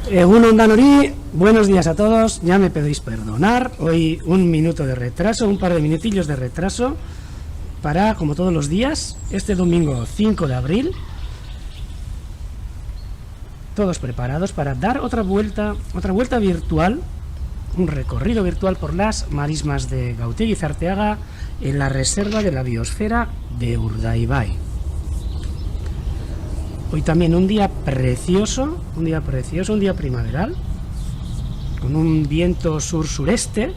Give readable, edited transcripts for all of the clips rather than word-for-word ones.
Egunon Danori, buenos días a todos, ya me podéis perdonar, hoy un minuto de retraso, un par de minutillos de retraso para, como todos los días, este domingo 5 de abril, todos preparados para dar otra vuelta virtual, un recorrido virtual por las marismas de Gautegi y Zarteaga en la reserva de la biosfera de Urdaibai. Hoy también un día precioso, un día primaveral, con un viento sur-sureste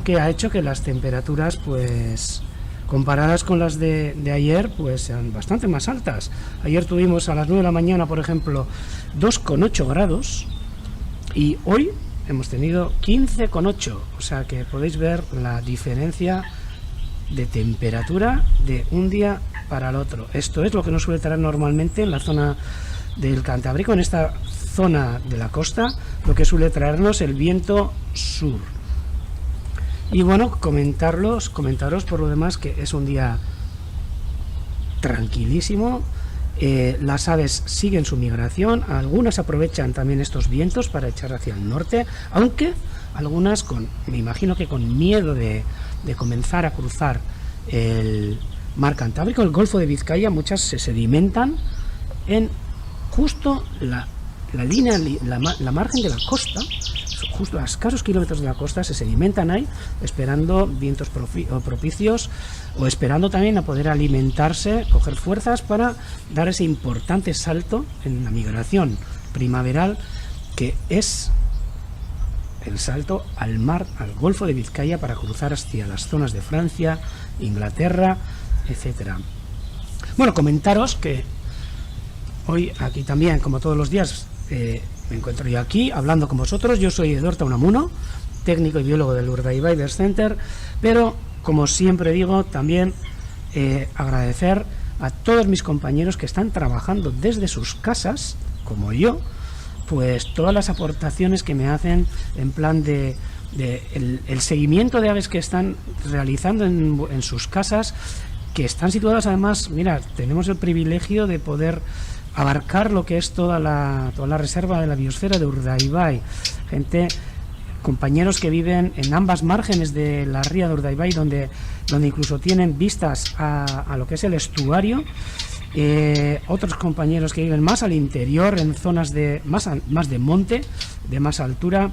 que ha hecho que las temperaturas, pues, comparadas con las de ayer, pues sean bastante más altas. Ayer tuvimos a las 9 de la mañana, por ejemplo, 2,8 grados y hoy hemos tenido 15,8, o sea que podéis ver la diferencia de temperatura de un día para el otro. Esto es lo que nos suele traer normalmente en la zona del Cantábrico, en esta zona de la costa, lo que suele traernos el viento sur. Y bueno, comentaros por lo demás que es un día tranquilísimo. Las aves siguen su migración, algunas aprovechan también estos vientos para echar hacia el norte, aunque algunas me imagino que con miedo de comenzar a cruzar el mar Cantábrico, el Golfo de Vizcaya, muchas se sedimentan en justo la línea, la margen de la costa, justo a escasos kilómetros de la costa, se sedimentan ahí, esperando vientos propicios o esperando también a poder alimentarse, coger fuerzas para dar ese importante salto en la migración primaveral, que es el salto al mar, al Golfo de Vizcaya, para cruzar hacia las zonas de Francia, Inglaterra, etcétera. Bueno, comentaros que hoy aquí también, como todos los días, me encuentro yo aquí hablando con vosotros. Yo soy Edorta Unamuno, técnico y biólogo del Urdaibai Bird Center, pero como siempre digo, también agradecer a todos mis compañeros que están trabajando desde sus casas, como yo, pues todas las aportaciones que me hacen en plan de el seguimiento de aves que están realizando en sus casas, que están situadas además. Mira, tenemos el privilegio de poder abarcar lo que es toda la reserva de la biosfera de Urdaibai, compañeros que viven en ambas márgenes de la ría de Urdaibai, donde incluso tienen vistas a lo que es el estuario. Otros compañeros que viven más al interior, en zonas más de monte, de más altura,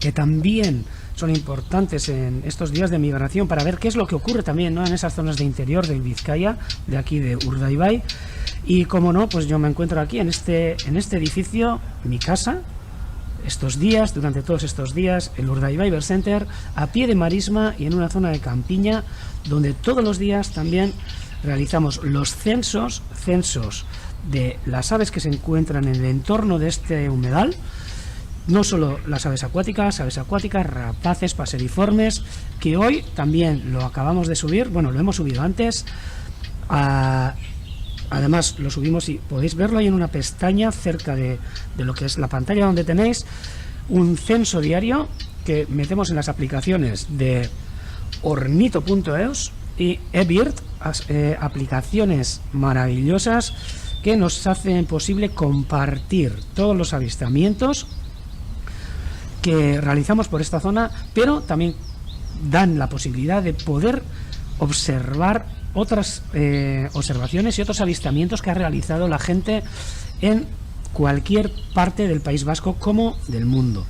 que también son importantes en estos días de migración para ver qué es lo que ocurre también, ¿no?, en esas zonas de interior del Vizcaya, de aquí de Urdaibai. Y como no, pues yo me encuentro aquí en este edificio, mi casa, durante todos estos días, el Urdaibai Bird Center, a pie de marisma y en una zona de campiña, donde todos los días también realizamos los censos de las aves que se encuentran en el entorno de este humedal. No solo las aves acuáticas, rapaces, paseriformes, que hoy también lo acabamos de subir. Bueno, lo hemos subido antes. Además, lo subimos y podéis verlo ahí en una pestaña cerca de lo que es la pantalla, donde tenéis un censo diario que metemos en las aplicaciones de Ornito.eus y eBird, aplicaciones maravillosas que nos hacen posible compartir todos los avistamientos que realizamos por esta zona, pero también dan la posibilidad de poder observar otras observaciones y otros avistamientos que ha realizado la gente en cualquier parte del País Vasco como del mundo.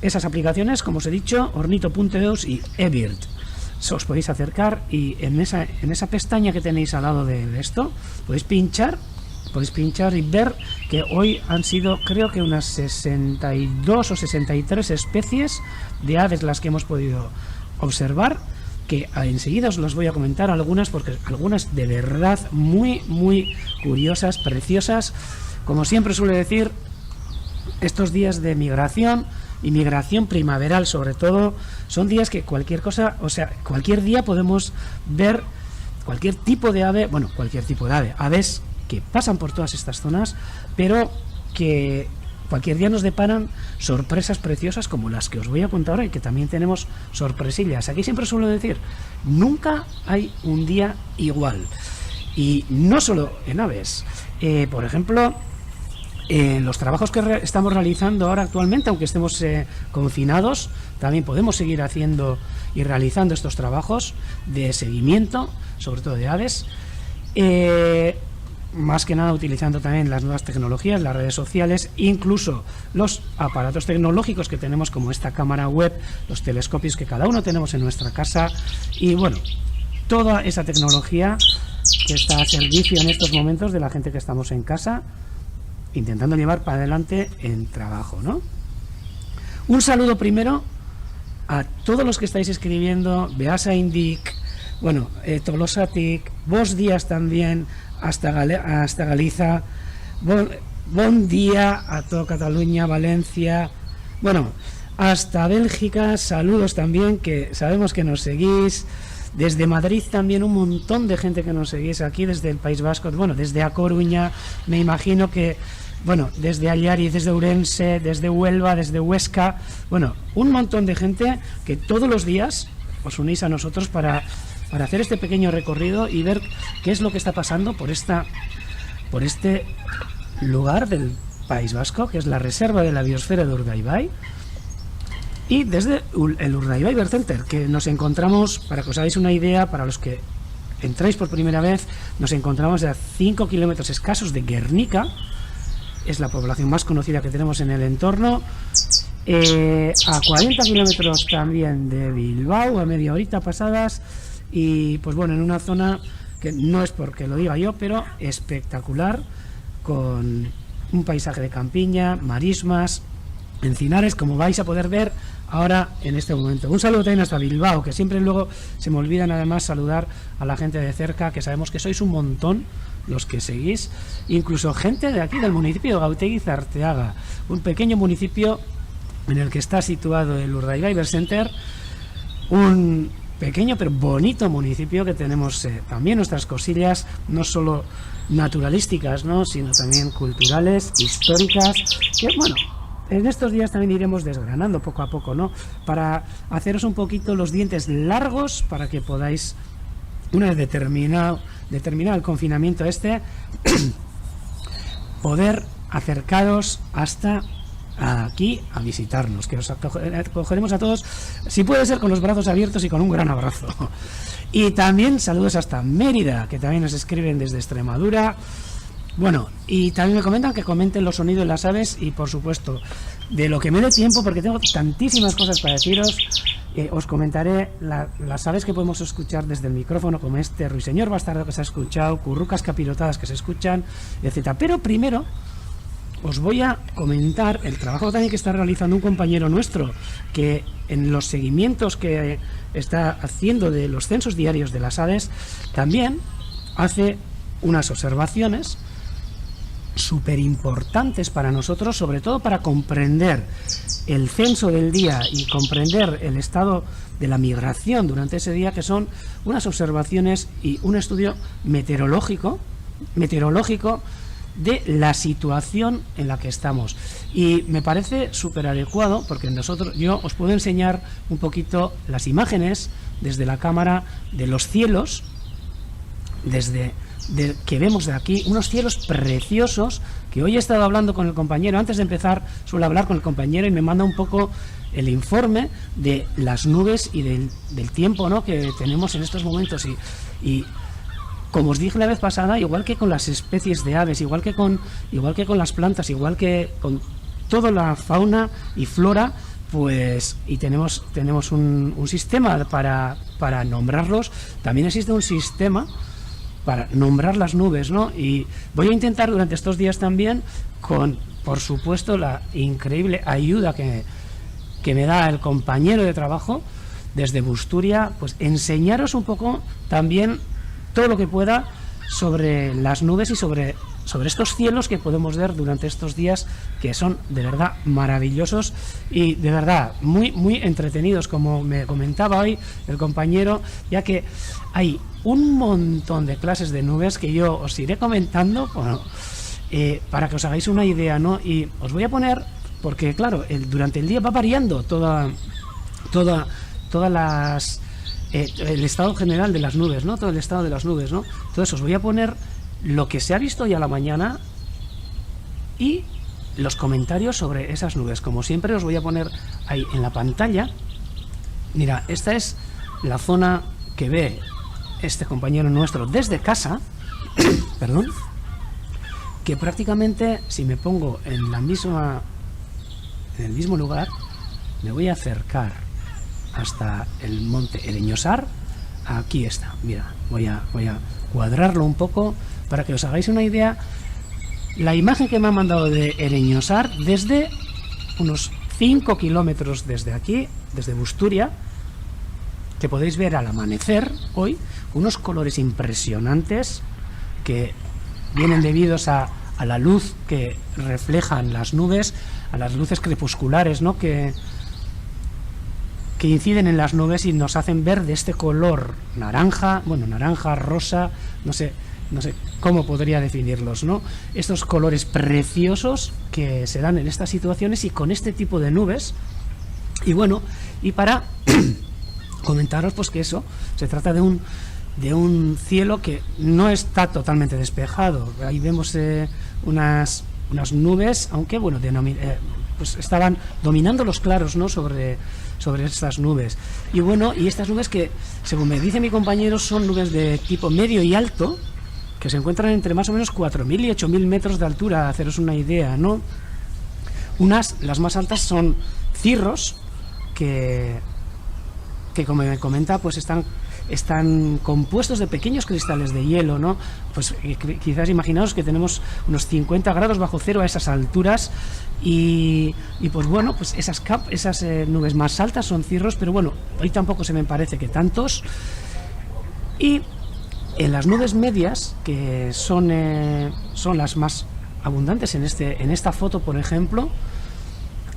Esas aplicaciones, como os he dicho, Ornito.eus y eBird. Os podéis acercar y en esa pestaña que tenéis al lado de esto podéis pinchar y ver que hoy han sido, creo que unas 62 o 63 especies de aves las que hemos podido observar, que enseguida os las voy a comentar algunas, porque algunas de verdad muy, muy curiosas, preciosas. Como siempre suele decir, estos días de migración y migración primaveral sobre todo, son días que cualquier día podemos ver cualquier tipo de ave, aves que pasan por todas estas zonas, pero que cualquier día nos deparan sorpresas preciosas como las que os voy a contar ahora, y que también tenemos sorpresillas. Aquí siempre suelo decir, nunca hay un día igual. Y no solo en aves. Por ejemplo, los trabajos que estamos realizando ahora actualmente, aunque estemos confinados, también podemos seguir haciendo y realizando estos trabajos de seguimiento, sobre todo de aves, más que nada utilizando también las nuevas tecnologías, las redes sociales, incluso los aparatos tecnológicos que tenemos, como esta cámara web, los telescopios que cada uno tenemos en nuestra casa, y bueno, toda esa tecnología que está a servicio en estos momentos de la gente que estamos en casa, intentando llevar para adelante el trabajo, ¿no? Un saludo primero a todos los que estáis escribiendo, Beasa Indic, bueno, Tolosatic, Vos Días también, hasta Galiza, bon día a toda Cataluña, Valencia, bueno, hasta Bélgica, saludos también, que sabemos que nos seguís. Desde Madrid también un montón de gente que nos seguís aquí, desde el País Vasco, bueno, desde A Coruña, me imagino que, bueno, desde Allariz, desde Ourense, desde Huelva, desde Huesca, bueno, un montón de gente que todos los días os unís a nosotros para hacer este pequeño recorrido y ver qué es lo que está pasando por este lugar del País Vasco, que es la reserva de la biosfera de Urdaibai. Y desde el Urdaibai Bird Center, que nos encontramos, para que os hagáis una idea, para los que entráis por primera vez, nos encontramos a 5 kilómetros escasos de Guernica, es la población más conocida que tenemos en el entorno, a 40 kilómetros también de Bilbao, a media horita pasadas, y pues bueno, en una zona que no es porque lo diga yo, pero espectacular, con un paisaje de campiña, marismas, encinares, como vais a poder ver ahora en este momento. Un saludo también hasta Bilbao, que siempre luego se me olvidan además saludar a la gente de cerca, que sabemos que sois un montón los que seguís, incluso gente de aquí del municipio de Gautegui-Zarteaga, un pequeño municipio en el que está situado el Urdaibai Bird Center, un pequeño pero bonito municipio que tenemos también nuestras cosillas, no solo naturalísticas, ¿no?, sino también culturales, históricas, que bueno, en estos días también iremos desgranando poco a poco, ¿no?, para haceros un poquito los dientes largos, para que podáis, una vez determinado el confinamiento poder acercaros hasta aquí a visitarnos, que os acogeremos a todos, si puede ser con los brazos abiertos y con un gran abrazo. Y también saludos hasta Mérida, que también nos escriben desde Extremadura. Bueno, y también me comentan que comenten los sonidos de las aves, y por supuesto, de lo que me dé tiempo, porque tengo tantísimas cosas para deciros, os comentaré las aves que podemos escuchar desde el micrófono, como este ruiseñor bastardo que se ha escuchado, currucas capirotadas que se escuchan, etcétera. Pero primero os voy a comentar el trabajo también que está realizando un compañero nuestro, que en los seguimientos que está haciendo de los censos diarios de las aves, también hace unas observaciones súper importantes para nosotros, sobre todo para comprender el censo del día y comprender el estado de la migración durante ese día, que son unas observaciones y un estudio meteorológico de la situación en la que estamos. Y me parece súper adecuado, porque yo os puedo enseñar un poquito las imágenes desde la cámara de los cielos, que vemos de aquí, unos cielos preciosos, que hoy he estado hablando con el compañero. Antes de empezar suelo hablar con el compañero y me manda un poco el informe de las nubes y del tiempo, ¿no?, que tenemos en estos momentos. Y como os dije la vez pasada, igual que con las especies de aves, igual que con las plantas, igual que con toda la fauna y flora, pues, y tenemos un sistema para nombrarlos, también existe un sistema para nombrar las nubes, ¿no? Y voy a intentar durante estos días también, con, por supuesto, la increíble ayuda que me da el compañero de trabajo desde Busturia, pues enseñaros un poco también todo lo que pueda sobre las nubes y sobre estos cielos que podemos ver durante estos días, que son de verdad maravillosos y de verdad muy, muy entretenidos, como me comentaba hoy el compañero, ya que hay un montón de clases de nubes que yo os iré comentando, bueno, para que os hagáis una idea, ¿no? Y os voy a poner, porque claro, durante el día va variando todas el estado general de las nubes, ¿no? Todo el estado de las nubes, ¿no? Entonces os voy a poner lo que se ha visto hoy a la mañana y los comentarios sobre esas nubes. Como siempre os voy a poner ahí en la pantalla. Mira, esta es la zona que ve este compañero nuestro desde casa, perdón, que prácticamente si me pongo en el mismo lugar, me voy a acercar hasta el monte Ereñosar. Aquí está, mira, voy a cuadrarlo un poco para que os hagáis una idea. La imagen que me ha mandado de Ereñosar, desde unos 5 kilómetros desde aquí, desde Busturia, que podéis ver al amanecer hoy, unos colores impresionantes que vienen debidos a la luz que reflejan las nubes, a las luces crepusculares, ¿no? que inciden en las nubes y nos hacen ver de este color naranja, bueno, naranja, rosa, no sé cómo podría definirlos, ¿no? Estos colores preciosos que se dan en estas situaciones y con este tipo de nubes. Y bueno, y para comentaros pues que eso, se trata de un cielo que no está totalmente despejado. Ahí vemos unas nubes, aunque bueno, pues estaban dominando los claros, ¿no? sobre estas nubes. Y bueno, y estas nubes que, según me dice mi compañero, son nubes de tipo medio y alto, que se encuentran entre más o menos 4.000 y 8.000 metros de altura, a haceros una idea, ¿no? Las más altas son cirros, que como me comenta, pues están compuestos de pequeños cristales de hielo, ¿no? Pues quizás imaginaos que tenemos unos 50 grados bajo cero a esas alturas y pues bueno, pues esas nubes más altas son cirros, pero bueno, hoy tampoco se me parece que tantos. Y en las nubes medias, que son las más abundantes en esta foto, por ejemplo,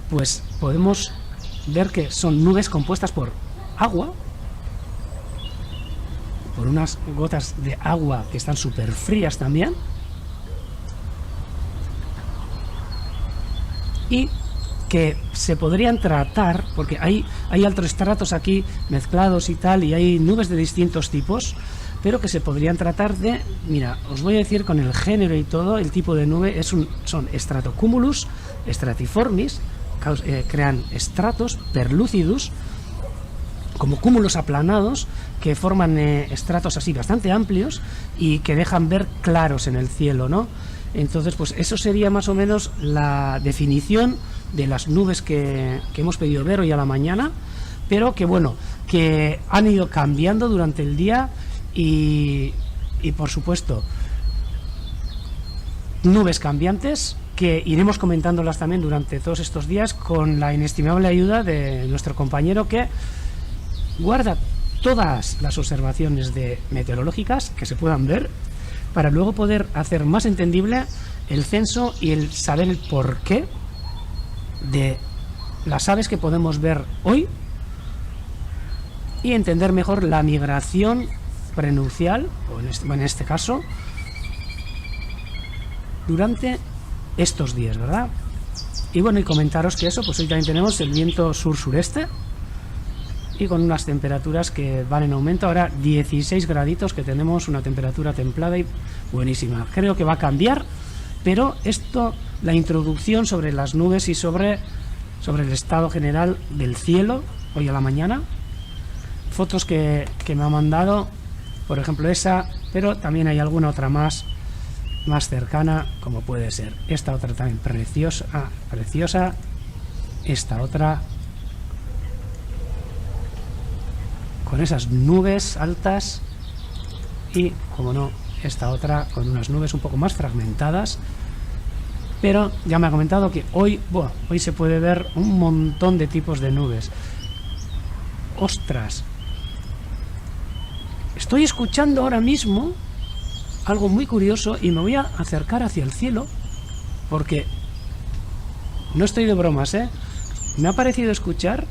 pues podemos ver que son nubes compuestas por agua, por unas gotas de agua que están súper frías también, y que se podrían tratar, porque hay altos estratos aquí mezclados y tal, y hay nubes de distintos tipos, pero que se podrían tratar de, mira, os voy a decir con el género y todo, el tipo de nube son Stratocumulus stratiformis, crean estratos perlucidus, como cúmulos aplanados que forman estratos así bastante amplios y que dejan ver claros en el cielo, ¿no? Entonces, pues eso sería más o menos la definición de las nubes que hemos podido ver hoy a la mañana, pero que bueno, que han ido cambiando durante el día y por supuesto nubes cambiantes que iremos comentándolas también durante todos estos días con la inestimable ayuda de nuestro compañero que guarda todas las observaciones meteorológicas que se puedan ver para luego poder hacer más entendible el censo y el saber el porqué de las aves que podemos ver hoy y entender mejor la migración prenupcial, o en este caso, durante estos días, ¿verdad? Y bueno, y comentaros que eso, pues hoy también tenemos el viento sur-sureste y con unas temperaturas que van en aumento. Ahora 16 graditos, que tenemos una temperatura templada y buenísima. Creo que va a cambiar, pero esto, la introducción sobre las nubes y sobre el estado general del cielo hoy a la mañana. Fotos que me ha mandado, por ejemplo esa, pero también hay alguna otra más cercana, como puede ser esta otra también preciosa, esta otra con esas nubes altas y, como no, esta otra con unas nubes un poco más fragmentadas, pero ya me ha comentado que hoy se puede ver un montón de tipos de nubes. ¡Ostras! Estoy escuchando ahora mismo algo muy curioso y me voy a acercar hacia el cielo porque no estoy de bromas, me ha parecido escuchar,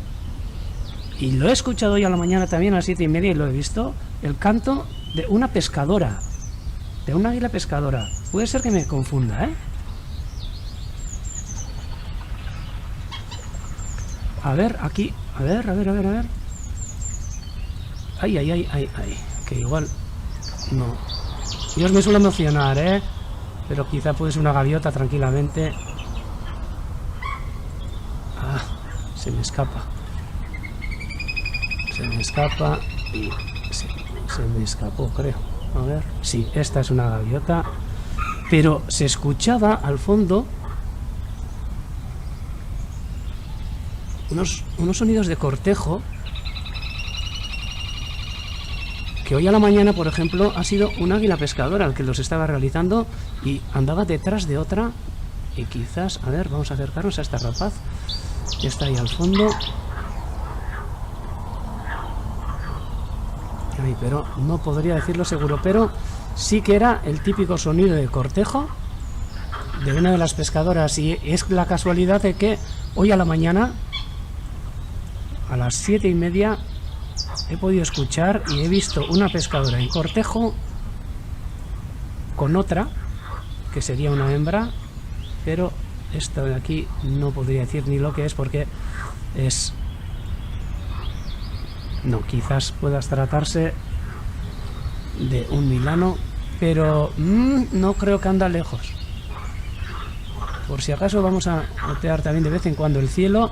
y lo he escuchado hoy a la mañana también a las 7:30 y lo he visto, el canto de una pescadora, de un águila pescadora. Puede ser que me confunda, A ver, aquí, a ver. Ay, ay, ay, ay, ay. Que igual... No. Dios, me suele emocionar, ¿eh? Pero quizá puede ser una gaviota tranquilamente. Ah, se me escapa. Se me escapa y... se me escapó, creo. A ver. Sí, esta es una gaviota. Pero se escuchaba al fondo unos sonidos de cortejo, que hoy a la mañana, por ejemplo, ha sido un águila pescadora el que los estaba realizando y andaba detrás de otra. Y quizás, a ver, vamos a acercarnos a esta rapaz que está ahí al fondo. Ay, pero no podría decirlo seguro, pero sí que era el típico sonido de cortejo de una de las pescadoras. Y es la casualidad de que hoy a la mañana, a las 7:30, he podido escuchar y he visto una pescadora en cortejo con otra, que sería una hembra, pero esta de aquí no podría decir ni lo que es porque es... No, quizás pueda tratarse de un milano, pero no creo que anda lejos. Por si acaso vamos a otear también de vez en cuando el cielo.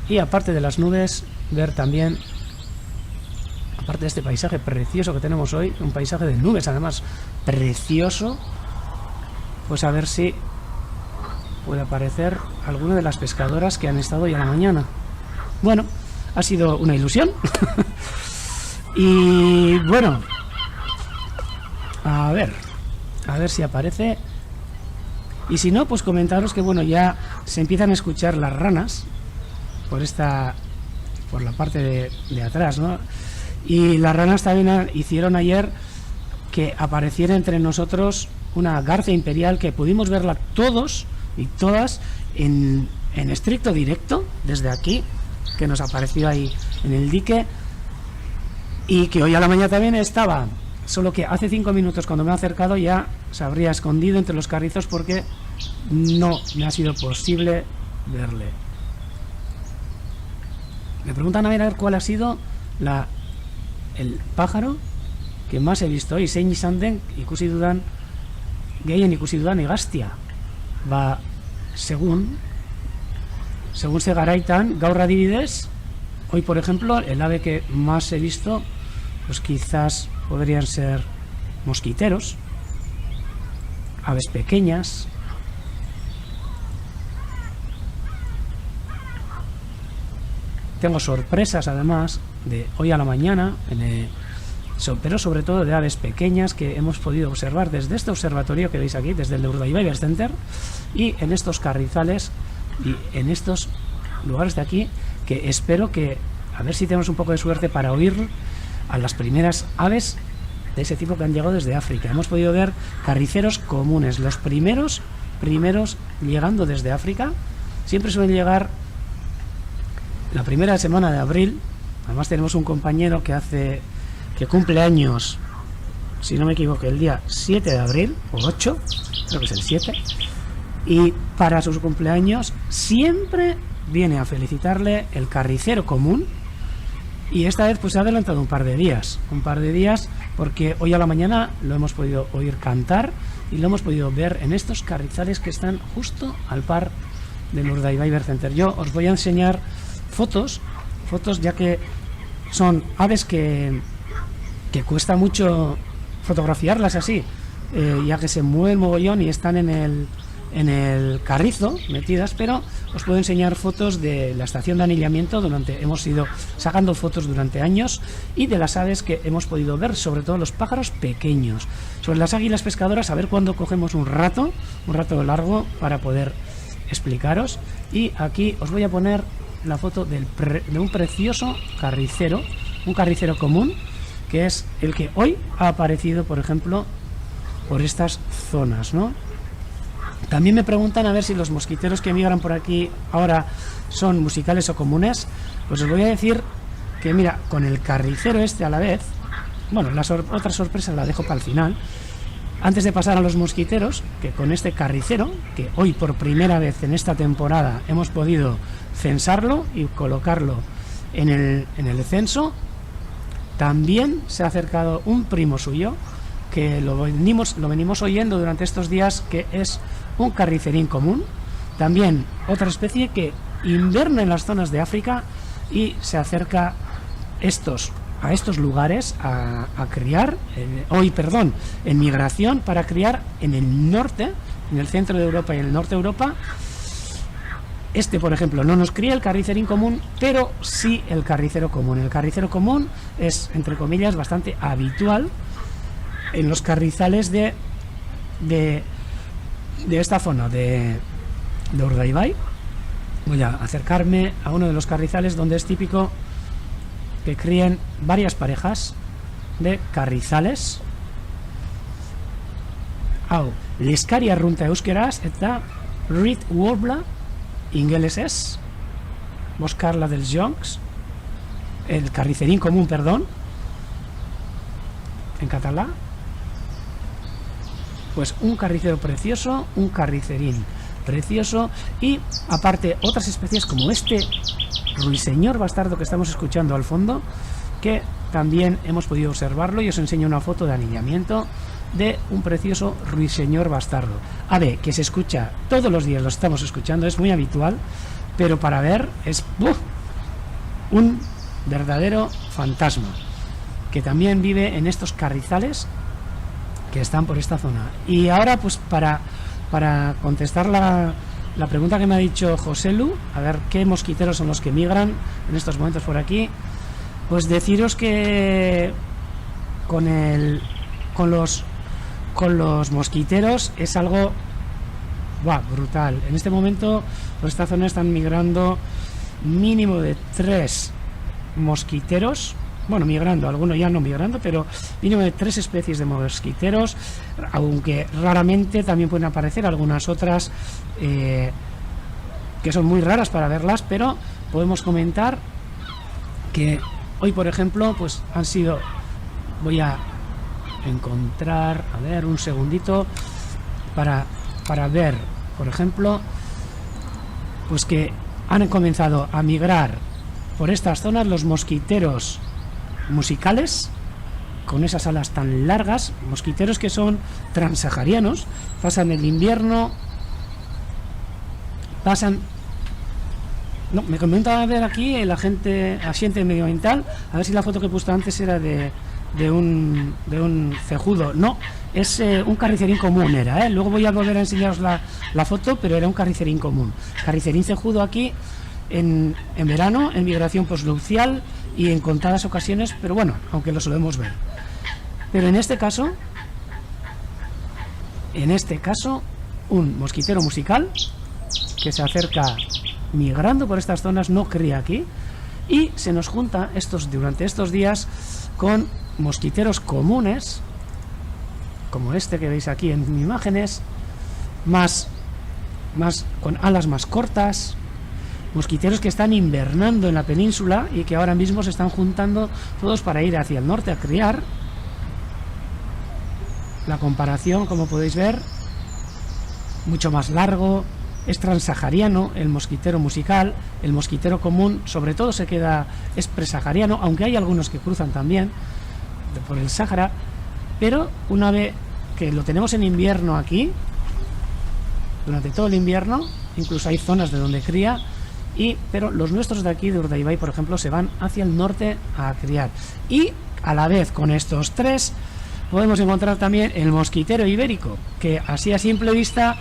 Y aparte de las nubes, ver también, aparte de este paisaje precioso que tenemos hoy, un paisaje de nubes además precioso, pues a ver si puede aparecer alguna de las pescadoras que han estado hoy a la mañana. Bueno, ha sido una ilusión. Y bueno, a ver si aparece. Y si no, pues comentaros que bueno, ya se empiezan a escuchar las ranas por la parte de atrás, ¿no? Y las ranas también hicieron ayer que apareciera entre nosotros una garza imperial que pudimos verla todos y todas en estricto directo desde aquí, que nos apareció ahí en el dique, y que hoy a la mañana también estaba, solo que hace 5 minutos cuando me he acercado ya se habría escondido entre los carrizos porque no me ha sido posible verle. Me preguntan a ver cuál ha sido el pájaro que más he visto hoy. Zein izan den ikusi dudan, gehien ikusi dudan hegaztia. Ba, según se garaitan, gaur adibidez, hoy por ejemplo, el ave que más he visto, pues quizás podrían ser mosquiteros, aves pequeñas. Tengo sorpresas además de hoy a la mañana, pero sobre todo de aves pequeñas que hemos podido observar desde este observatorio que veis aquí, desde el Urdaibai Center, y en estos carrizales y en estos lugares de aquí, que espero que, a ver si tenemos un poco de suerte para oír a las primeras aves de ese tipo que han llegado desde África. Hemos podido ver carriceros comunes, los primeros llegando desde África. Siempre suelen llegar la primera semana de abril. Además tenemos un compañero que cumple años, si no me equivoco, el día 7 de abril, o 8, creo que es el 7, y para sus cumpleaños siempre viene a felicitarle el carricero común, y esta vez pues se ha adelantado un par de días, porque hoy a la mañana lo hemos podido oír cantar y lo hemos podido ver en estos carrizales que están justo al par del Urdaibai Center. Yo os voy a enseñar fotos, ya que son aves que cuesta mucho fotografiarlas así, ya que se mueven mogollón y están en el carrizo metidas, pero os puedo enseñar fotos de la estación de anillamiento. Hemos ido sacando fotos durante años, y de las aves que hemos podido ver, sobre todo los pájaros pequeños. Sobre las águilas pescadoras, a ver cuándo cogemos un rato largo para poder explicaros. Y aquí os voy a poner la foto de un precioso carricero, un carricero común, que es el que hoy ha aparecido, por ejemplo, por estas zonas, ¿no? También me preguntan a ver si los mosquiteros que migran por aquí ahora son musicales o comunes. Pues os voy a decir que, mira, con el carricero este a la vez, bueno, otra sorpresa la dejo para el final. Antes de pasar a los mosquiteros, que con este carricero, que hoy por primera vez en esta temporada hemos podido censarlo y colocarlo en el censo también se ha acercado un primo suyo, que lo venimos oyendo durante estos días, que es un carricerín común, también otra especie que inverna en las zonas de África y se acerca a estos lugares a criar, en migración para criar en el norte, en el centro de Europa y en el norte de Europa. Por ejemplo, no nos cría el carricerín común, pero sí el carricero común. El carricero común es, entre comillas, bastante habitual en los carrizales de esta zona de Urdaibai. Voy a acercarme a uno de los carrizales donde es típico que críen varias parejas de carrizales. Hau, Liscaria arrunta euskeraz eta Reed Warbler ingelesez, Boscarla dels Joncs, el carricerín común, perdón, en catalán. Pues un carricero precioso, un carricerín precioso, y aparte otras especies como este ruiseñor bastardo que estamos escuchando al fondo, que también hemos podido observarlo, y os enseño una foto de anillamiento de un precioso ruiseñor bastardo. A ver, que se escucha todos los días, lo estamos escuchando, es muy habitual, pero para ver es un verdadero fantasma, que también vive en estos carrizales que están por esta zona. Y ahora, pues para contestar la pregunta que me ha dicho José Lu, a ver qué mosquiteros son los que migran en estos momentos por aquí, pues deciros que con los mosquiteros es algo brutal. En este momento por esta zona están migrando mínimo de 3 mosquiteros, migrando, algunos ya no migrando, pero mínimo de 3 especies de mosquiteros, aunque raramente también pueden aparecer algunas otras que son muy raras para verlas, pero podemos comentar que hoy, por ejemplo, pues han sido, voy a encontrar, a ver, un segundito para ver, por ejemplo, pues que han comenzado a migrar por estas zonas los mosquiteros musicales, con esas alas tan largas, mosquiteros que son transsaharianos, pasan el invierno, me comenta a ver aquí el agente medioambiental, a ver si la foto que he puesto antes era de un cejudo. No, es un carricerín común era, luego voy a volver a enseñaros la foto, pero era un carricerín común, carricerín cejudo aquí en verano, en migración postnupcial y en contadas ocasiones, pero aunque lo solemos ver. Pero en este caso un mosquitero musical que se acerca migrando por estas zonas, no cría aquí, y se nos junta durante estos días con mosquiteros comunes como este que veis aquí en imágenes, más con alas más cortas, mosquiteros que están invernando en la península y que ahora mismo se están juntando todos para ir hacia el norte a criar. La comparación, como podéis ver, mucho más largo, es transsahariano el mosquitero musical, el mosquitero común sobre todo es presahariano, aunque hay algunos que cruzan también por el Sáhara, pero una vez que lo tenemos en invierno aquí, durante todo el invierno, incluso hay zonas de donde cría, pero los nuestros de aquí, de Urdaibai, por ejemplo, se van hacia el norte a criar. Y a la vez con estos 3 podemos encontrar también el mosquitero ibérico, que así a simple vista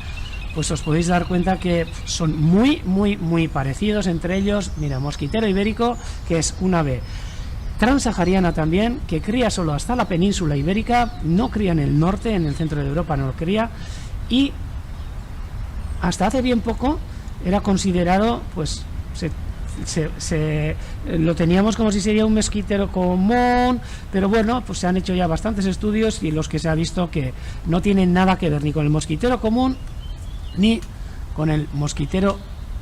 pues os podéis dar cuenta que son muy, muy, muy parecidos entre ellos. Mira, mosquitero ibérico, que es una ave transsahariana también, que cría solo hasta la península ibérica, no cría en el norte, en el centro de Europa no lo cría, y hasta hace bien poco era considerado, pues lo teníamos como si sería un mosquitero común, pero pues se han hecho ya bastantes estudios y los que se ha visto que no tienen nada que ver ni con el mosquitero común ni con el mosquitero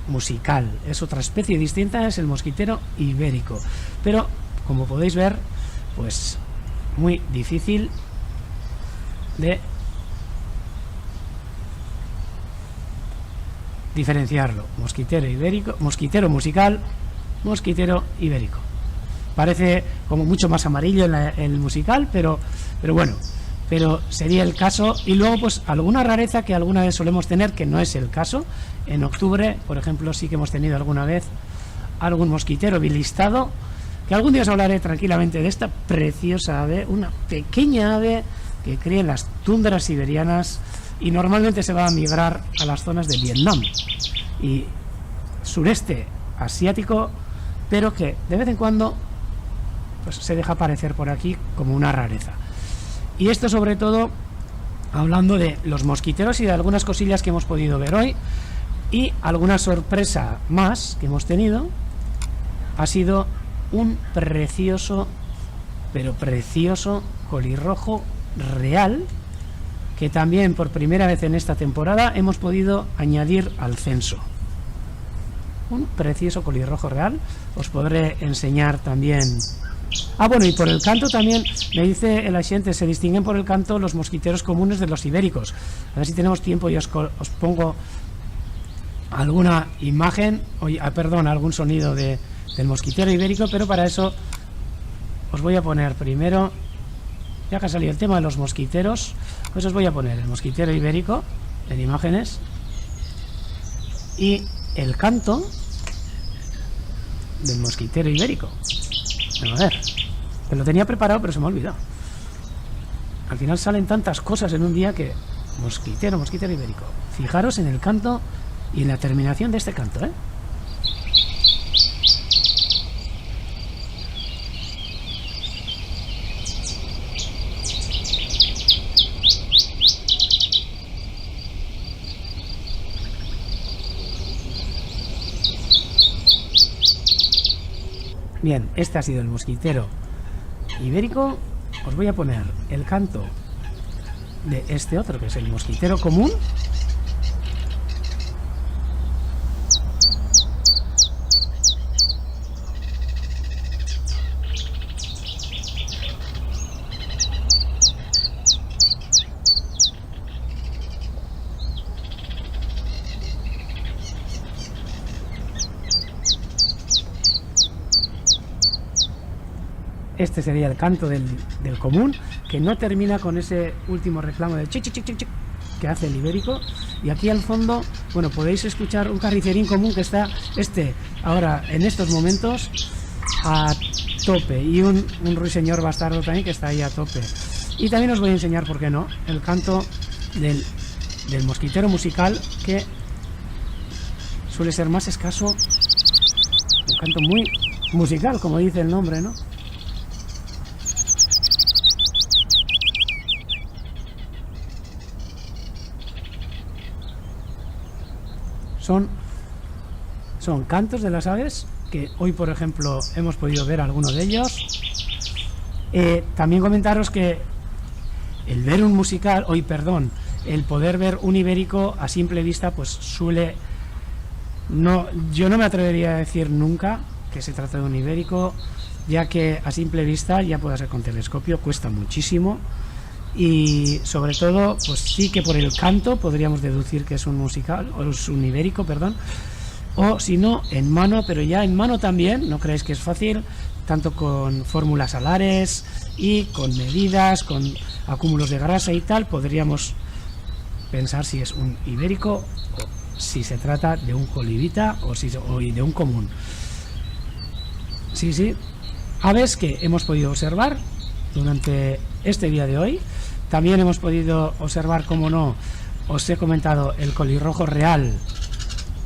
musical. Es otra especie distinta, es el mosquitero ibérico, pero como podéis ver, pues muy difícil de diferenciarlo. Mosquitero ibérico, mosquitero musical mosquitero ibérico. Parece como mucho más amarillo en el musical, pero bueno, pero sería el caso. Y luego pues alguna rareza que alguna vez solemos tener, que no es el caso. En octubre, por ejemplo, sí que hemos tenido alguna vez algún mosquitero bilistado, que algún día os hablaré tranquilamente de esta preciosa ave, una pequeña ave que cría en las tundras siberianas y normalmente se va a migrar a las zonas de Vietnam y sureste asiático, pero que de vez en cuando pues se deja aparecer por aquí como una rareza. Y esto sobre todo hablando de los mosquiteros y de algunas cosillas que hemos podido ver hoy. Y alguna sorpresa más que hemos tenido ha sido un precioso, pero precioso colirrojo real, que también por primera vez en esta temporada hemos podido añadir al censo. Un precioso colirrojo real. Os podré enseñar también. Ah, bueno, y por el canto también, me dice el agente, se distinguen por el canto los mosquiteros comunes de los ibéricos. A ver si tenemos tiempo y os pongo alguna imagen, algún sonido del mosquitero ibérico, pero para eso os voy a poner primero, ya que ha salido el tema de los mosquiteros, pues os voy a poner el mosquitero ibérico en imágenes y el canto del mosquitero ibérico. A ver, que lo tenía preparado pero se me ha olvidado. Al final salen tantas cosas en un día que mosquitero ibérico. Fijaros en el canto y en la terminación de este canto, ¿eh? Bien, este ha sido el mosquitero ibérico. Os voy a poner el canto de este otro, que es el mosquitero común. Este sería el canto del común, que no termina con ese último reclamo de chic, chic, chic, chic, que hace el ibérico. Y aquí al fondo, bueno, podéis escuchar un carricerín común que está ahora en estos momentos a tope, y un ruiseñor bastardo también que está ahí a tope. Y también os voy a enseñar, por qué no, el canto del mosquitero musical, que suele ser más escaso, un canto muy musical, como dice el nombre, ¿no? Son cantos de las aves que hoy, por ejemplo, hemos podido ver algunos de ellos. También comentaros que el ver un musical, el poder ver un ibérico a simple vista, pues suele... yo no me atrevería a decir nunca que se trata de un ibérico, ya que a simple vista, ya puede ser con telescopio, cuesta muchísimo. Y sobre todo, pues sí que por el canto podríamos deducir que es un musical, o es un ibérico, perdón, o si no, en mano, pero ya en mano también, no creáis que es fácil, tanto con fórmulas alares y con medidas, con acúmulos de grasa y tal, podríamos pensar si es un ibérico o si se trata de un colibita o de un común. Sí, aves que hemos podido observar durante este día de hoy. También hemos podido observar, como no, os he comentado el colirrojo real,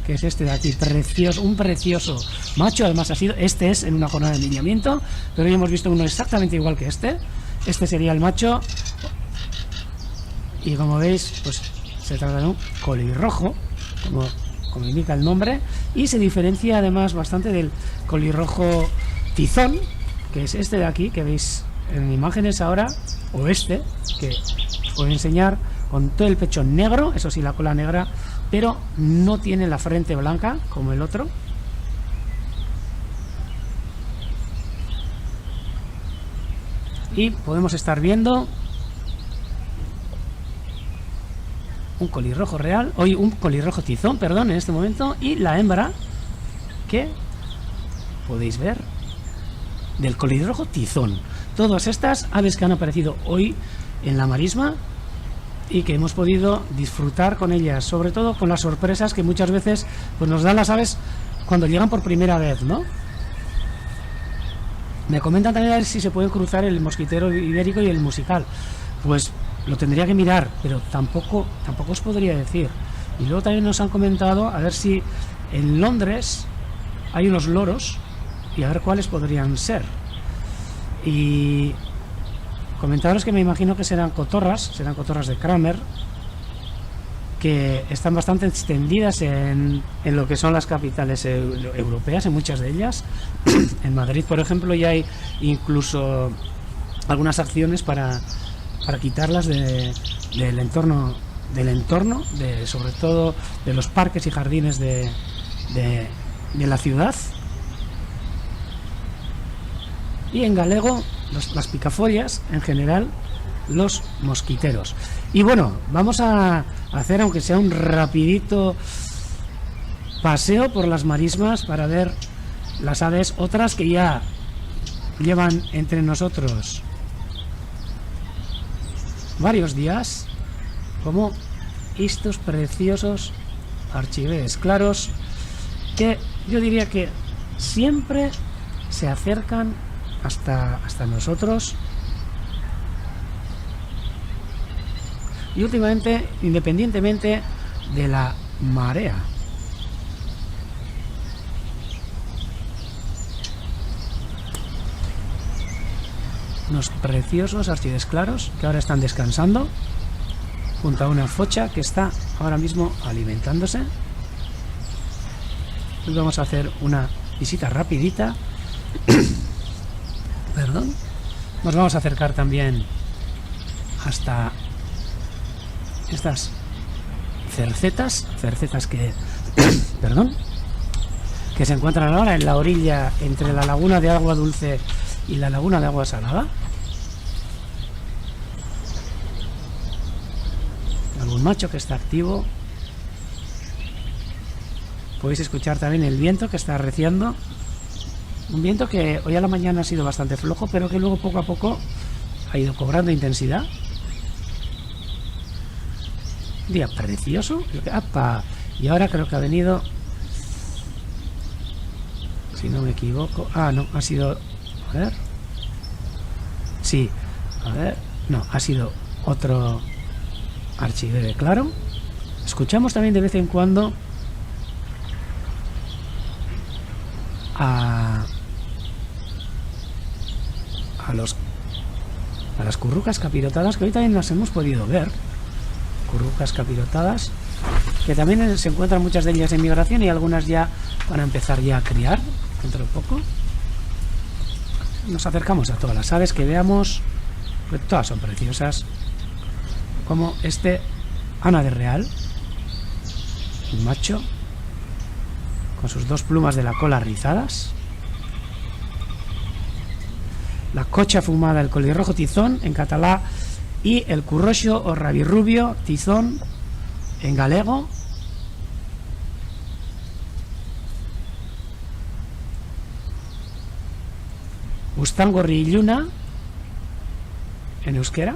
que es este de aquí, precioso, un precioso macho. Además este es en una jornada de niñamiento, pero hoy hemos visto uno exactamente igual que este sería el macho, y como veis, pues se trata de un colirrojo, como indica el nombre, y se diferencia además bastante del colirrojo tizón, que es este de aquí, que veis en imágenes ahora, o que os puedo enseñar, con todo el pecho negro, eso sí, la cola negra, pero no tiene la frente blanca como el otro. Y podemos estar viendo un colirrojo real, un colirrojo tizón, perdón, en este momento, y la hembra, que podéis ver, del colirrojo tizón. Todas estas aves que han aparecido hoy en la marisma y que hemos podido disfrutar con ellas, sobre todo con las sorpresas que muchas veces pues nos dan las aves cuando llegan por primera vez, ¿no? Me comentan también a ver si se puede cruzar el mosquitero ibérico y el musical. Pues lo tendría que mirar, pero tampoco os podría decir. Y luego también nos han comentado a ver si en Londres hay unos loros y a ver cuáles podrían ser. Y comentaros que me imagino que serán cotorras de Kramer, que están bastante extendidas en lo que son las capitales europeas, en muchas de ellas. En Madrid, por ejemplo, ya hay incluso algunas acciones para quitarlas del entorno, sobre todo de los parques y jardines de la ciudad. Y en galego, las picafollas, en general, los mosquiteros. Y bueno, vamos a hacer, aunque sea un rapidito paseo por las marismas para ver las aves, otras que ya llevan entre nosotros varios días, como estos preciosos archivees claros, que yo diría que siempre se acercan hasta nosotros. Y últimamente, independientemente de la marea. Unos preciosos archives claros que ahora están descansando junto a una focha que está ahora mismo alimentándose. Hoy vamos a hacer una visita rapidita. Perdón. Nos vamos a acercar también hasta estas cercetas que perdón, que se encuentran ahora en la orilla entre la laguna de agua dulce y la laguna de agua salada. Algún macho que está activo. Podéis escuchar también el viento que está arreciando, un viento que hoy a la mañana ha sido bastante flojo, pero que luego poco a poco ha ido cobrando intensidad. Día precioso. ¡Apa! Y ahora creo que ha venido, si no me equivoco, no, ha sido, a ver, sí, a ver, no, ha sido otro archivere claro. Escuchamos también de vez en cuando a las currucas capirotadas, que hoy también las hemos podido ver. Currucas capirotadas, que también se encuentran muchas de ellas en migración y algunas ya van a empezar ya a criar dentro de poco. Nos acercamos a todas las aves que veamos, pues todas son preciosas, como este Ana de Real, un macho con sus dos plumas de la cola rizadas, la cocha fumada, el colirrojo tizón en catalá, y el curroxo o rabirrubio tizón en galego. Ustangorri Lluna en euskera.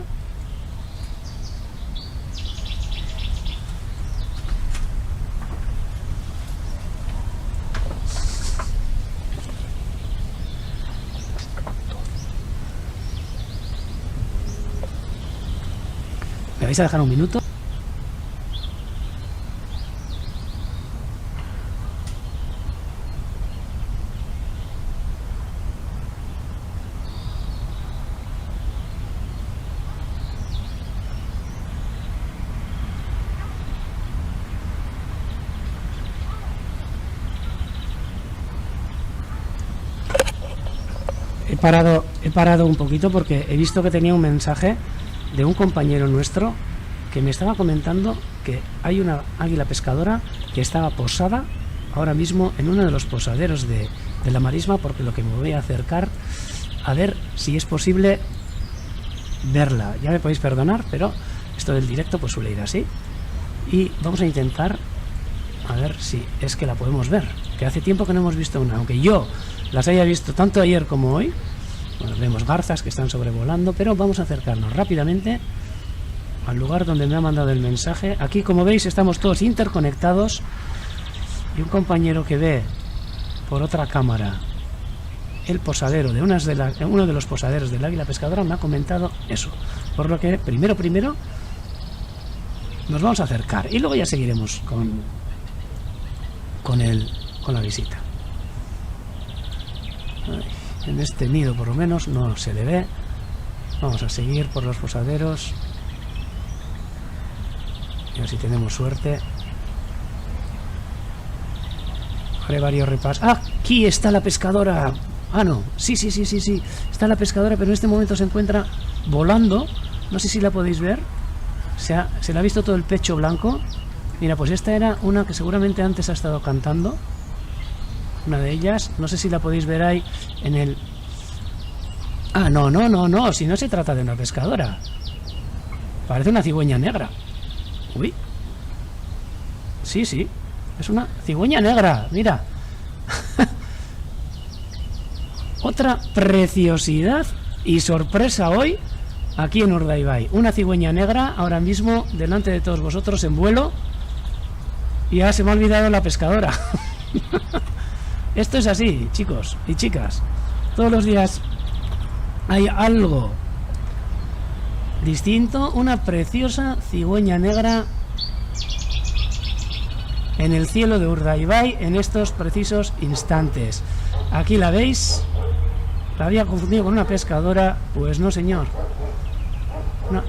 ¿Me vais a dejar un minuto? He parado un poquito porque he visto que tenía un mensaje de un compañero nuestro que me estaba comentando que hay una águila pescadora que estaba posada ahora mismo en uno de los posaderos de la marisma, porque lo que me voy a acercar a ver si es posible verla. Ya me podéis perdonar, pero esto del directo pues suele ir así. Y vamos a intentar a ver si es que la podemos ver, porque hace tiempo que no hemos visto una, aunque yo las haya visto tanto ayer como hoy. Bueno, vemos garzas que están sobrevolando, pero vamos a acercarnos rápidamente al lugar donde me ha mandado el mensaje. Aquí, como veis, estamos todos interconectados y un compañero que ve por otra cámara el posadero de uno de los posaderos del águila pescadora me ha comentado eso, por lo que primero nos vamos a acercar y luego ya seguiremos con la visita. En este nido por lo menos no se le ve. Vamos a seguir por los posaderos y a ver si tenemos suerte. Haré varios repasos. ¡Ah! Aquí está la pescadora. Ah, no. Sí. Está la pescadora, pero en este momento se encuentra volando. No sé si la podéis ver. Se le ha visto todo el pecho blanco. Mira, pues esta era una que seguramente antes ha estado cantando. Una de ellas. No sé si la podéis ver ahí en el... Ah, no. Si no se trata de una pescadora. Parece una cigüeña negra. Uy. Sí. Es una cigüeña negra. Mira. Otra preciosidad y sorpresa hoy aquí en Urdaibai. Una cigüeña negra ahora mismo delante de todos vosotros en vuelo. Y ya se me ha olvidado la pescadora. Esto es así, chicos y chicas. Todos los días hay algo distinto. Una preciosa cigüeña negra en el cielo de Urdaibai en estos precisos instantes. Aquí la veis. La había confundido con una pescadora. Pues no, señor. Una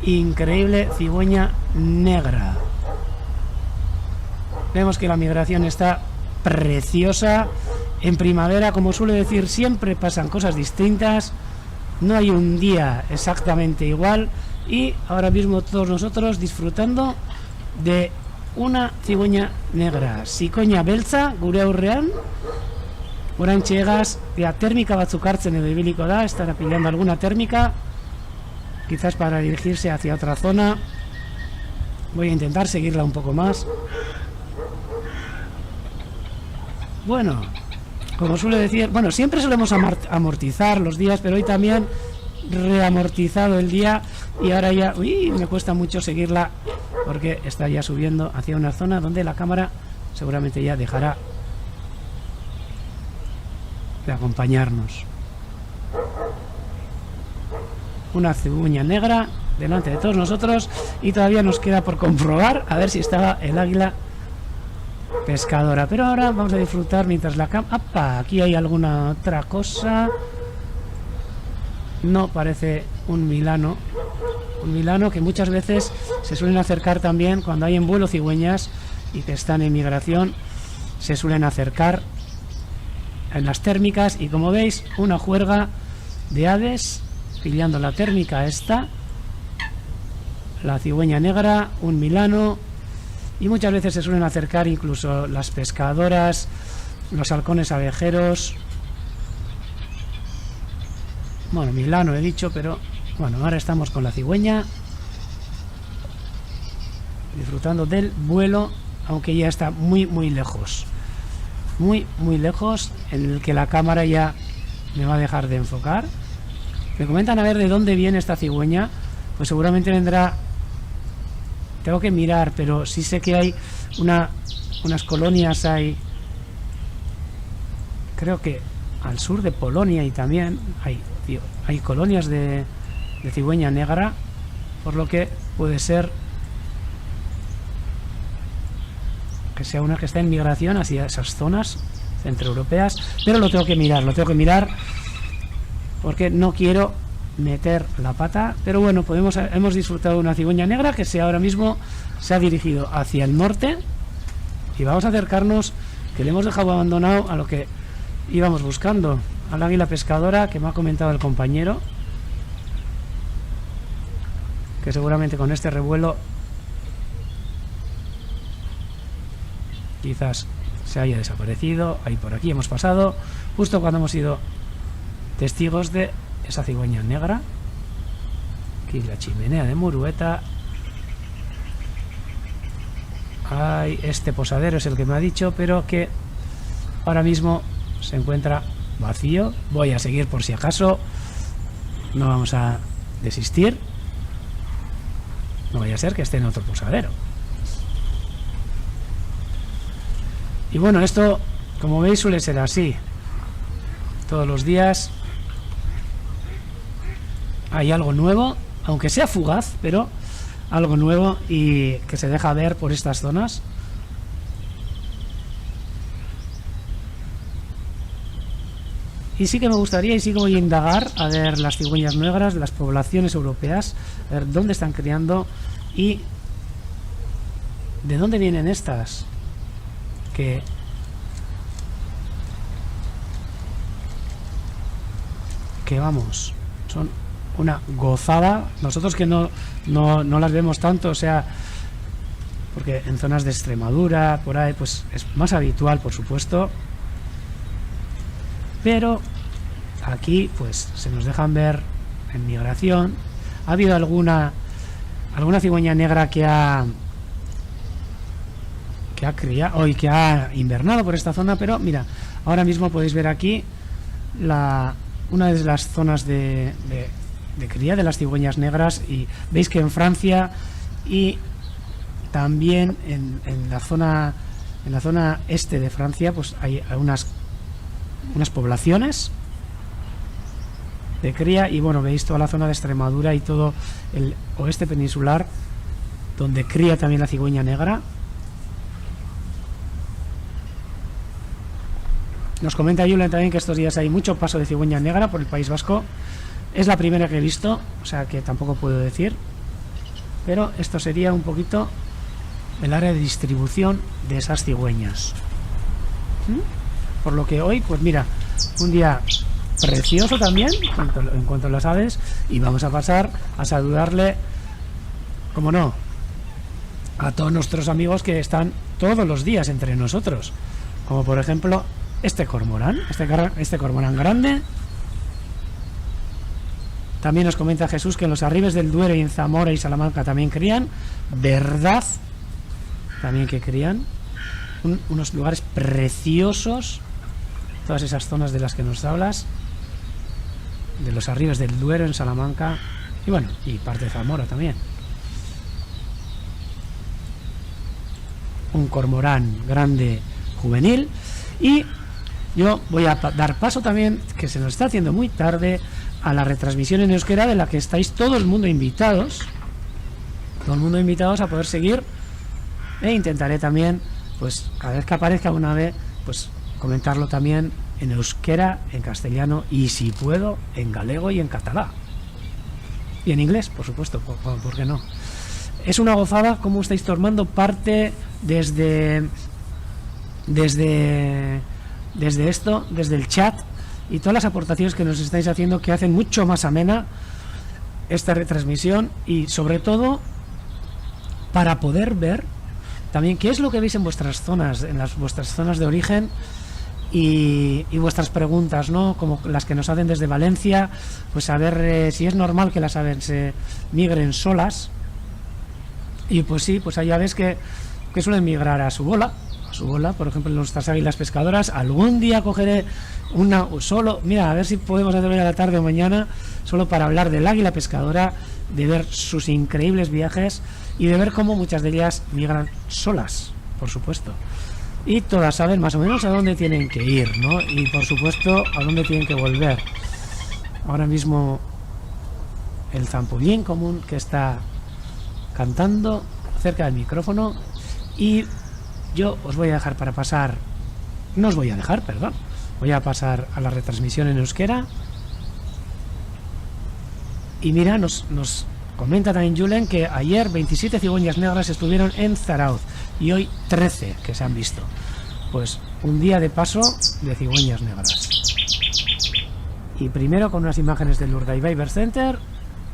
increíble cigüeña negra. Vemos que la migración está preciosa. En primavera, como suele decir, siempre pasan cosas distintas. No hay un día exactamente igual. Y ahora mismo todos nosotros disfrutando de una cigüeña negra. Sikoña beltza, gure aurrean. Oraintxe egaz, térmica batzuk hartzen edo ibiliko da, estará pillando alguna térmica, quizás para dirigirse hacia otra zona. Voy a intentar seguirla un poco más. Bueno, como suele decir, bueno, siempre solemos amortizar los días, pero hoy también reamortizado el día y ahora ya, me cuesta mucho seguirla porque está ya subiendo hacia una zona donde la cámara seguramente ya dejará de acompañarnos. Una cigüeña negra delante de todos nosotros y todavía nos queda por comprobar a ver si estaba el águila pescadora, pero ahora vamos a disfrutar mientras la cámara... Aquí hay alguna otra cosa. No, parece un milano que muchas veces se suelen acercar también cuando hay en vuelo cigüeñas y que están en migración, se suelen acercar en las térmicas y como veis una juerga de aves pillando la térmica esta, la cigüeña negra, un milano y muchas veces se suelen acercar incluso las pescadoras, los halcones abejeros. Bueno, milano he dicho, pero bueno, ahora estamos con la cigüeña disfrutando del vuelo, aunque ya está muy lejos. Muy lejos, en el que la cámara ya me va a dejar de enfocar. Me comentan a ver de dónde viene esta cigüeña. Pues seguramente vendrá, tengo que mirar, pero sí sé que hay unas colonias, creo que al sur de Polonia, y también hay colonias de cigüeña negra, por lo que puede ser que sea una que está en migración hacia esas zonas centroeuropeas, pero lo tengo que mirar porque no quiero meter la pata. Pero bueno, hemos disfrutado de una cigüeña negra que ahora mismo se ha dirigido hacia el norte y vamos a acercarnos, que le hemos dejado abandonado a lo que íbamos buscando, al águila pescadora que me ha comentado el compañero, que seguramente con este revuelo quizás se haya desaparecido. Ahí por aquí hemos pasado justo cuando hemos sido testigos de esa cigüeña negra. Aquí la chimenea de Murueta. Este posadero es el que me ha dicho, pero que ahora mismo se encuentra vacío. Voy a seguir por si acaso. No vamos a desistir. No vaya a ser que esté en otro posadero. Y bueno, esto, como veis, suele ser así. Todos los días hay algo nuevo, aunque sea fugaz, pero algo nuevo y que se deja ver por estas zonas. Y sí que me gustaría, y sí que voy a indagar a ver las cigüeñas negras, las poblaciones europeas, a ver dónde están criando y de dónde vienen estas, que vamos, son una gozada. Nosotros que no las vemos tanto, o sea, porque en zonas de Extremadura, por ahí, pues es más habitual, por supuesto, pero aquí pues se nos dejan ver en migración. Ha habido alguna cigüeña negra que ha criado y que ha invernado por esta zona, pero mira, ahora mismo podéis ver aquí una de las zonas de cría de las cigüeñas negras, y veis que en Francia y también en la zona este de Francia pues hay unas poblaciones de cría, y bueno, veis toda la zona de Extremadura y todo el oeste peninsular donde cría también la cigüeña negra. Nos comenta Julen también que estos días hay mucho paso de cigüeña negra por el País Vasco. Es la primera que he visto, o sea que tampoco puedo decir, pero esto sería un poquito el área de distribución de esas cigüeñas. Por lo que hoy, pues mira, un día precioso también en cuanto a las aves, y vamos a pasar a saludarle, como no, a todos nuestros amigos que están todos los días entre nosotros, como por ejemplo este cormorán, este cormorán grande. También nos comenta Jesús que en los Arribes del Duero y en Zamora y Salamanca también crían, ¿verdad? También que crían unos lugares preciosos, todas esas zonas de las que nos hablas, de los Arribes del Duero en Salamanca, y bueno, y parte de Zamora también. Un cormorán grande juvenil. Y yo voy a dar paso también, que se nos está haciendo muy tarde, a la retransmisión en euskera, de la que estáis todo el mundo invitados a poder seguir, e intentaré también, pues cada vez que aparezca una vez, pues comentarlo también en euskera, en castellano y, si puedo, en galego y en catalán y en inglés, por supuesto, ¿por qué no? Es una gozada cómo estáis tomando parte desde esto, desde el chat, y todas las aportaciones que nos estáis haciendo, que hacen mucho más amena esta retransmisión, y sobre todo para poder ver también qué es lo que veis en vuestras zonas, vuestras zonas de origen, y vuestras preguntas, ¿no? Como las que nos hacen desde Valencia, pues saber si es normal que las aves se migren solas. Y pues sí, pues hay aves que suelen migrar a su bola, por ejemplo, nuestras águilas pescadoras. Algún día cogeré una solo, mira, a ver si podemos hacerlo a la tarde o mañana, solo para hablar del águila pescadora, de ver sus increíbles viajes y de ver cómo muchas de ellas migran solas, por supuesto. Y todas saben más o menos a dónde tienen que ir, ¿no? Y por supuesto a dónde tienen que volver. Ahora mismo el zampullín común que está cantando cerca del micrófono, y yo os voy a dejar para pasar, no os voy a dejar, perdón, voy a pasar a la retransmisión en euskera. Y mira, nos comenta también Julen que ayer 27 cigüeñas negras estuvieron en Zarauz y hoy 13 que se han visto. Pues un día de paso de cigüeñas negras. Y primero con unas imágenes del Urdaibai Bird Center,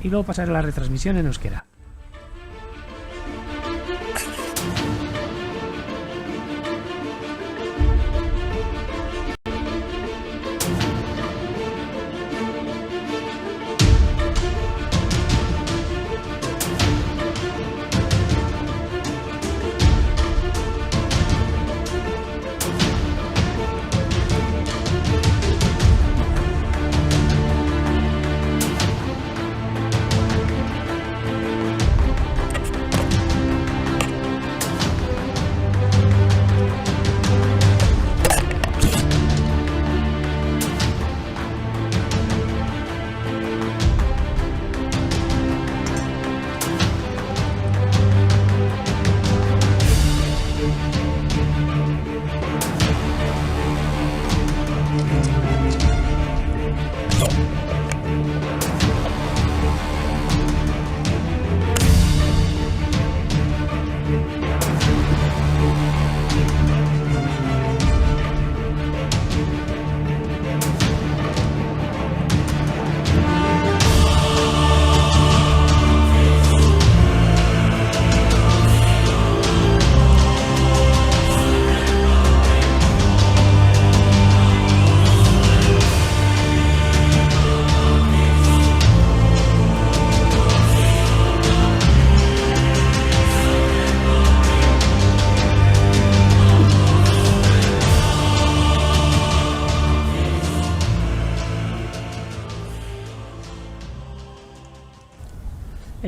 y luego pasar a la retransmisión en euskera.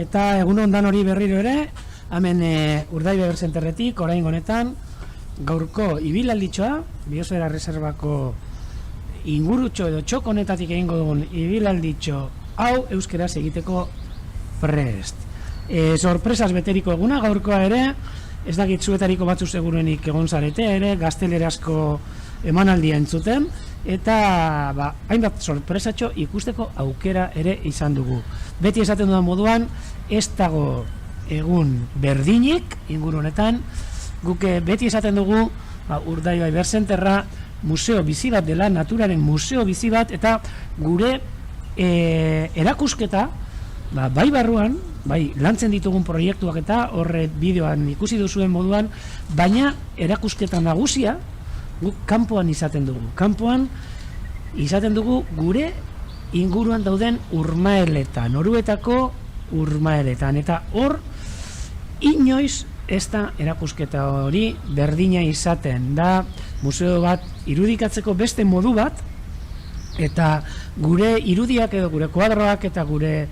eta egun ondan hori berriro ere, hemen Urdaibai Berzenterretik, orain honetan, gaurko ibilalditxoa, Biosfera Reservako ingurutxo edo txoko honetatik egingo dugun ibilalditxo hau euskeraz egiteko prest. Sorpresas beteriko eguna gaurkoa ere, ez dakit zuetariko batzu seguruenik egon zarete ere, gaztelerazko emanaldia entzuten, eta hainbat sorpresatxo ikusteko aukera ere izan dugu. Beti esaten dudan moduan, ez dago egun berdinik inguru honetan, guk beti esaten dugu Urdaibai Berzenterra museo bizi bat dela, naturaren museo bizi bat, eta gure erakusketa bai barruan, bai lantzen ditugun proiektuak eta horre bideoan ikusi duzuen moduan, baina erakusketa nagusia guk kanpoan izaten dugu. Kanpoan izaten dugu gure inguruan dauden urmaeletan, Oruetako urmaeletan, eta hor inoiz ez da erakusketa hori berdina izaten, da museo bat irudikatzeko beste modu bat, eta gure irudiak edo gure kuadroak eta gure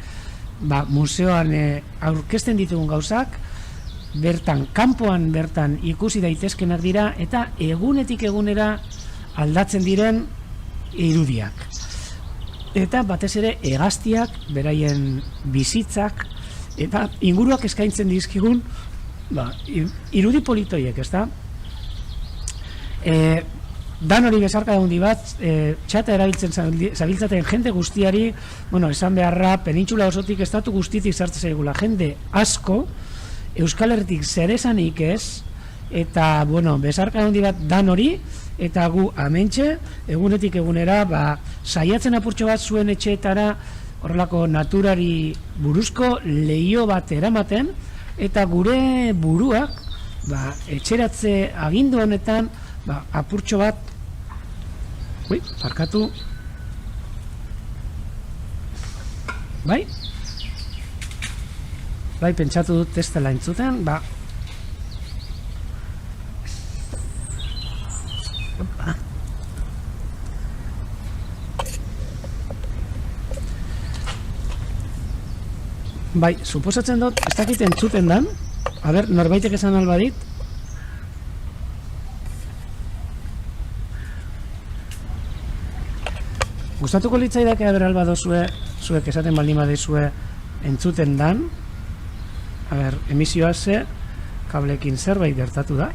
museoan aurkezten ditugun gauzak bertan, kanpoan bertan ikusi daitezkenak dira, eta egunetik egunera aldatzen diren irudiak. Eta batez ere hegaztiak, beraien bizitzak, eta inguruak eskaintzen dizkigun irudi politoiek, ez da? Dan hori bezarka daundi bat, txata erabiltzen zabiltzaten jende guztiari, esan beharra, penintxula osotik estatu guztitik sartzen zaigula jende asko, Euskal Herritik zeresanik ez, eta, bezarka daundi bat dan hori, eta gu amentxe, egunetik egunera, saiatzen apurtxo bat zuen etxeetara, horrelako naturari buruzko leio bat eramaten, eta gure buruak, etxeratze agindu honetan, apurtxo bat, parkatu, bai, pentsatu dut ez dela entzuten, suposatzen dut, ez dakit entzuten dan, norbaitek esan albadit, gustatuko litzaidake alba dozue, zuek esaten baldin badizue entzuten dan, emisioa ze, kablekin zerbait gertatu da.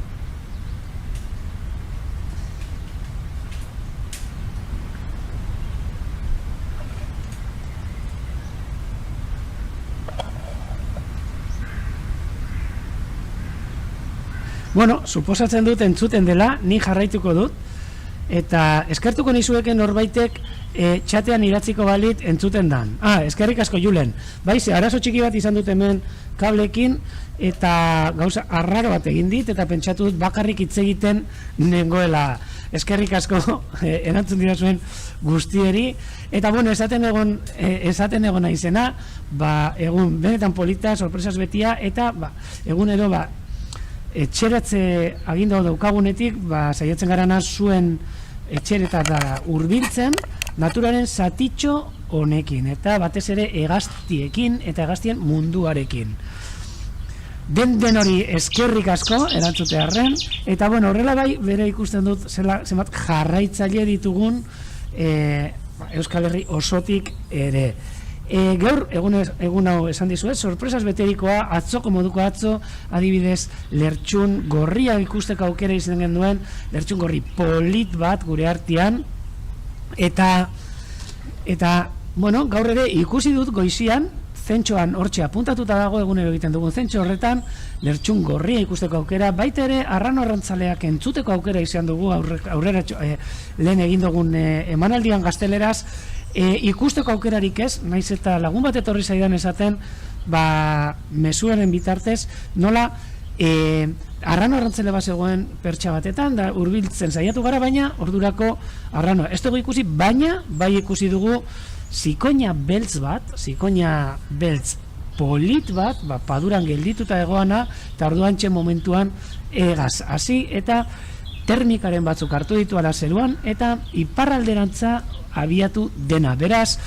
Suposatzen dut entzuten dela, ni jarraituko dut, eta eskertuko nizueken norbaitek txatean idatziko balit entzuten dan. Eskerrik asko Julen. Ze arazo txiki bat izan dut hemen kablekin, eta gauza arraro bat egin dit, eta pentsatu dut bakarrik hitz egiten nengoela. Eskerrik asko erantzun dira zuen guztieri, eta esaten egon naizena, egun benetan polita, sorpresas betia, eta egunero etxeratze agindu daukagunetik, saiatzen garana zuen etxeretara hurbiltzen naturaren zatitxo honekin, eta batez ere hegaztiekin eta hegaztien munduarekin. Den hori eskerrik asko erantzutearren, eta horrela bere ikusten dut zenbat jarraitzaile ditugun Euskal Herri osotik ere. Gaur, egun hau esan dizuet, sorpresas beterikoa, atzoko moduko atzo, adibidez, lertxun gorria ikusteko aukera izan genduen, lertxun gorri polit bat gure artean, eta gaur ere ikusi dut goizian, zentxoan hortxe apuntatuta dago egunero egiten dugun zentxo horretan, lertxun gorria ikusteko aukera, baita ere arrano arrantzaleak entzuteko aukera izan dugu, aurrera lehen egin dugun emanaldian gazteleraz, ikusteko aukerarik ez, naiz eta lagun bat etorri zaidan esaten, mezuaren bitartez, nola arrano arrantzale bat zegoen pertsa batetan, da hurbiltzen saiatu gara, baina ordurako arrano ez dugu ikusi, baina bai ikusi dugu zikoina beltz bat, zikoina beltz polit bat, paduran geldituta egoana, eta orduan momentuan egaz hasi, eta termikaren batzuk hartu ditu ala zeruan, eta iparralderantza abiatu dena. Beraz,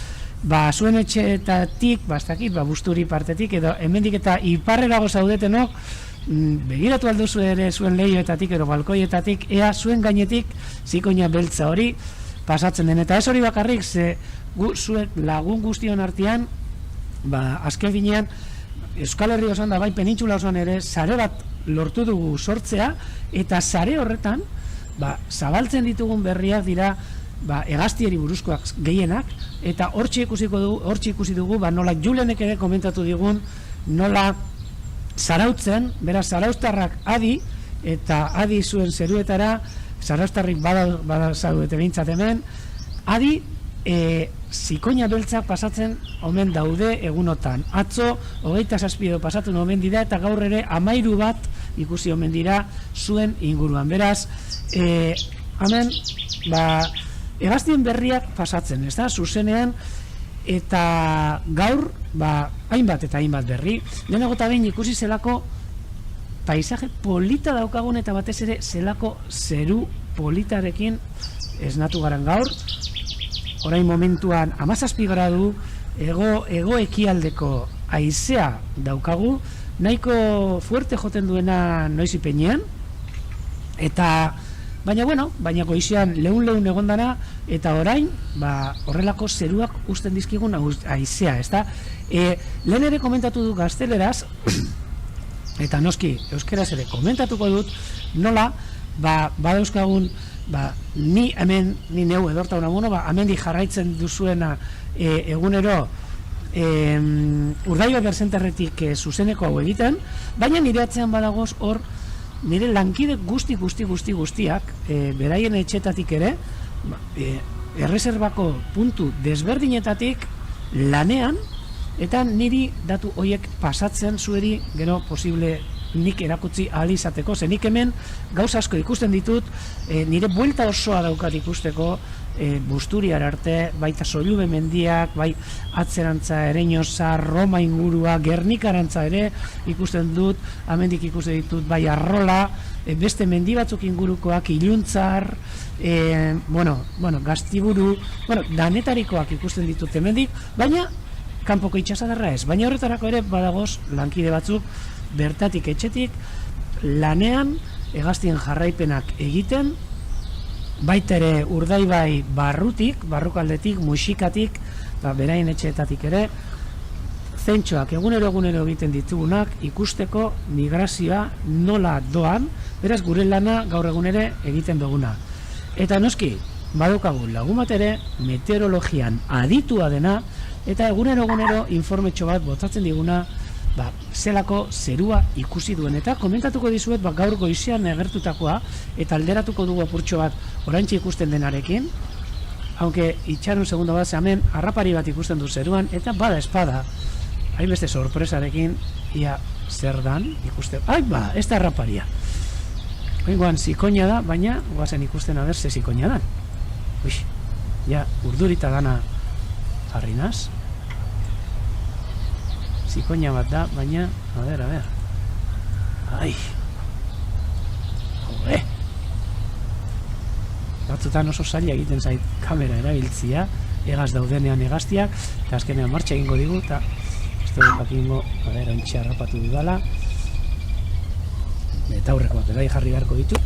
zuen etxeetatik, bastakit, busturi partetik, edo hemendik eta iparrerago zaudetenok, begiratu alduzu ere zuen lehioetatik edo balkoietatik, ea zuen gainetik zikoina beltza hori pasatzen den. Eta ez hori bakarrik, ze zuen lagun guztion artean, azken finean, Euskal Herri osoan da, bai penintxula osoan ere, sare bat lortu dugu sortzea, eta sare horretan, zabaltzen ditugun berriak dira, hegaztieri buruzkoak gehienak, eta hortxe ikusi dugu, nola Julenek ere komentatu digun, nola zarautzen, beraz zaraustarrak adi, eta adi zuen zeruetara, zaraustarrik badazauete behintzat hemen, adi, zikoina beltzak pasatzen omen daude egunotan. Atzo, 27 edo pasatu omen dira, eta gaur ere 13 bat ikusi omen dira zuen inguruan. Beraz, hemen, hegaztien berriak pasatzen, ez da, zuzenean, eta gaur, hainbat eta hainbat berri. Lehenago eta behin ikusi zelako paisaje polita daukagun, eta batez ere zelako zeru politarekin esnatu garen gaur. Orain momentuan 17 gradu, ego ekialdeko haizea daukagu, nahiko fuerte joten duena noiz ipenean, eta baina goizean leun egondana, eta orain horrelako zeruak uzten dizkigun haizea, ezta? Lehen ere komentatu du gazteleraz, eta noski euskeraz ere komentatuko dut, nola badauzkagun ni neu edorta unamuno, hemendik jarraitzen duzuena egunero Urdaibai berzenterretik zuzeneko hau egiten, baina nire atzean badagoz hor nire lankide guztiak beraien etxetatik ere erreserbako puntu desberdinetatik lanean, eta niri datu horiek pasatzen zueri gero posible nik erakutsi ahal izateko, ze nik hemen gauza asko ikusten ditut, nire buelta osoa daukat ikusteko, Busturiar arte, baita Sollube mendiak, bai atzerantza, Ereñoza, Roma ingurua, Gernikarantza ere ikusten dut, hemendik ikusten ditut, bai Arrola, beste mendi batzuk ingurukoak, Iluntzar, Gaztiburu, danetarikoak ikusten ditut hemendik, baina kanpoko itxasadarra ez, baina horretarako ere badagoz lankide batzuk bertatik etxetik lanean hegaztien jarraipenak egiten, baita ere Urdaibai barrukaldetik, musikatik, beraien etxeetatik ere, zentxoak egunero egiten ditugunak ikusteko migrazioa nola doan, beraz gure lana gaur egun ere egiten duguna. Eta noski, badukagu lagun bat ere, meteorologian aditua dena, eta egunero informetxo bat botatzen diguna, zelako zerua ikusi duen, eta komentatuko dizuet gaur goizean egertutakoa, eta alderatuko dugu apurtxo bat oraintxe ikusten denarekin, aunque itxaron segundo bat, hemen harrapari bat ikusten du zeruan, eta bada espada, hainbeste sorpresarekin, ia zer dan ikusten, ez da harraparia. Oingoan zikoina da, baina guazen ikusten aber ze zikoina dan. Ja, urdurita dana jarri naz. Zikoina bat da, baina, a ber. Jode! Batzutan oso zaila egiten zait kamera erabiltzia, egaz daudenean hegaztiak, eta azkenean martxa egingo digu, eta ez dugu pakingo, ontsi harrapatu dudala, eta aurrekoak egai jarri beharko ditu,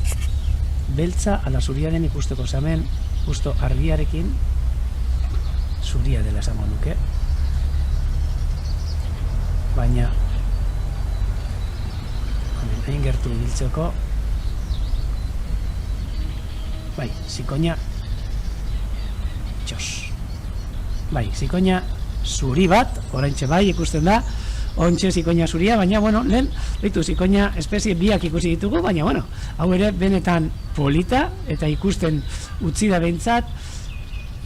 beltza ala zuriaren ikusteko zamen, justo argiarekin, zuria dela esango nuke, baina hain gertu ibiltzeko zikoina zikoina zuri bat, oraintxe ikusten da ontxe zikoina zuria, baina lehen zikoina espezie biak ikusi ditugu, baina hau ere benetan polita eta ikusten utzi da behintzat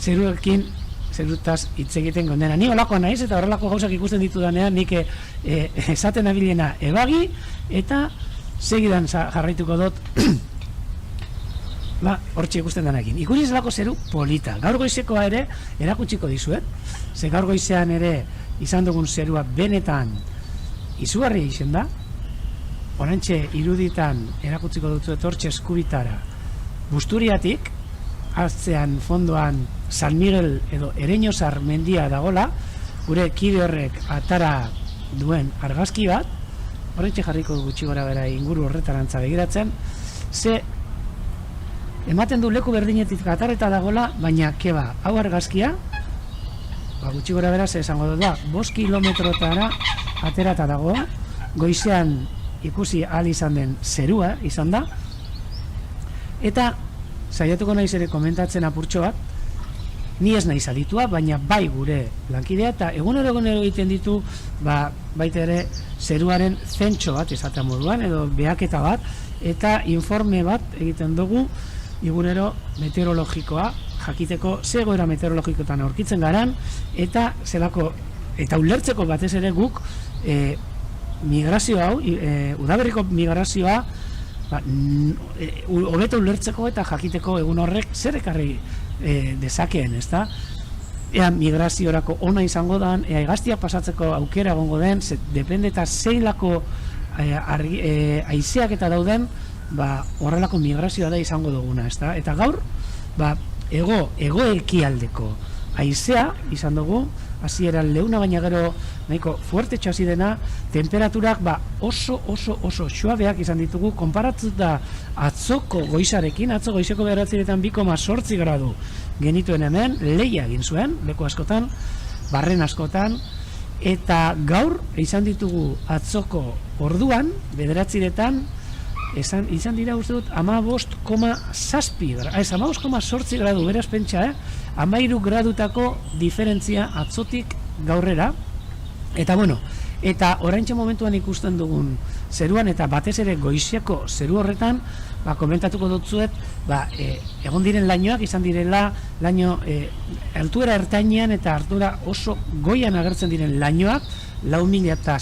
zeruekin zerutaz hitz egiten gondena. Ni olako naiz eta horrelako gauzak ikusten ditudanean nik esaten abilena ebagi eta segidan jarraituko dut hortxe ikusten denakin. Ikusi zelako zeru polita. Gaur goizekoa ere erakutsiko dizuet, ze gaur goizean ere izan dugun zerua benetan izugarri izen da, oraintxe iruditan erakutsiko dut hortxe eskubitara Busturiatik, atzean fondoan San Miguel edo Ereñosar mendia dagola, gure kide horrek atara duen argazki bat, horrentxe jarriko gutxi gora bera inguru horretarantza begiratzen, ze ematen du leku berdinetik atareta dagola, baina keba, hau argazkia, gutxi gora bera ze esango dut da, 5 kilometrotara aterata dago, goizean ikusi ahal izan den zerua izan da, eta saiatuko naiz ere komentatzen apurtxo bat, ni ez naiz aditua, baina bai gure lankidea, eta egunero egiten ditu, baita ere zeruaren zentxo bat izatea moduan, edo behaketa bat, eta informe bat egiten dugu egunero meteorologikoa, jakiteko ze egoera meteorologikotan aurkitzen garan, eta zelako, eta ulertzeko batez ere guk migrazio hau, udaberriko migrazioa hobeto ulertzeko eta jakiteko egun horrek zer ekarri dezakeen, ezta? Ea migraziorako ona izango dan, ea hegaztiak pasatzeko aukera egongo den, depende eta zeilako haizeak eta dauden, horrelako migrazioa da izango duguna, ezta? Eta gaur, ego-ekialdeko haizea izan dugu, hasieran leuna baina gero nahiko fuerte hasi dena, temperaturak oso suabeak izan ditugu, konparatuta atzoko goizarekin, atzo goizeko 2,8 gradu genituen hemen, lehia egin zuen, leku askotan, barren askotan, eta gaur izan ditugu atzoko orduan, 9 izan dira uste dut 15,8 gradu, beraz pentsa, 13 gradutako diferentzia atzotik gaurrera, eta eta oraintxe momentuan ikusten dugun zeruan, eta batez ere goiziako zeru horretan, komentatuko dutzuet, egon diren lainoak, izan direla laino altuera ertainean eta altuera oso goian agertzen diren lainoak, 4.000 eta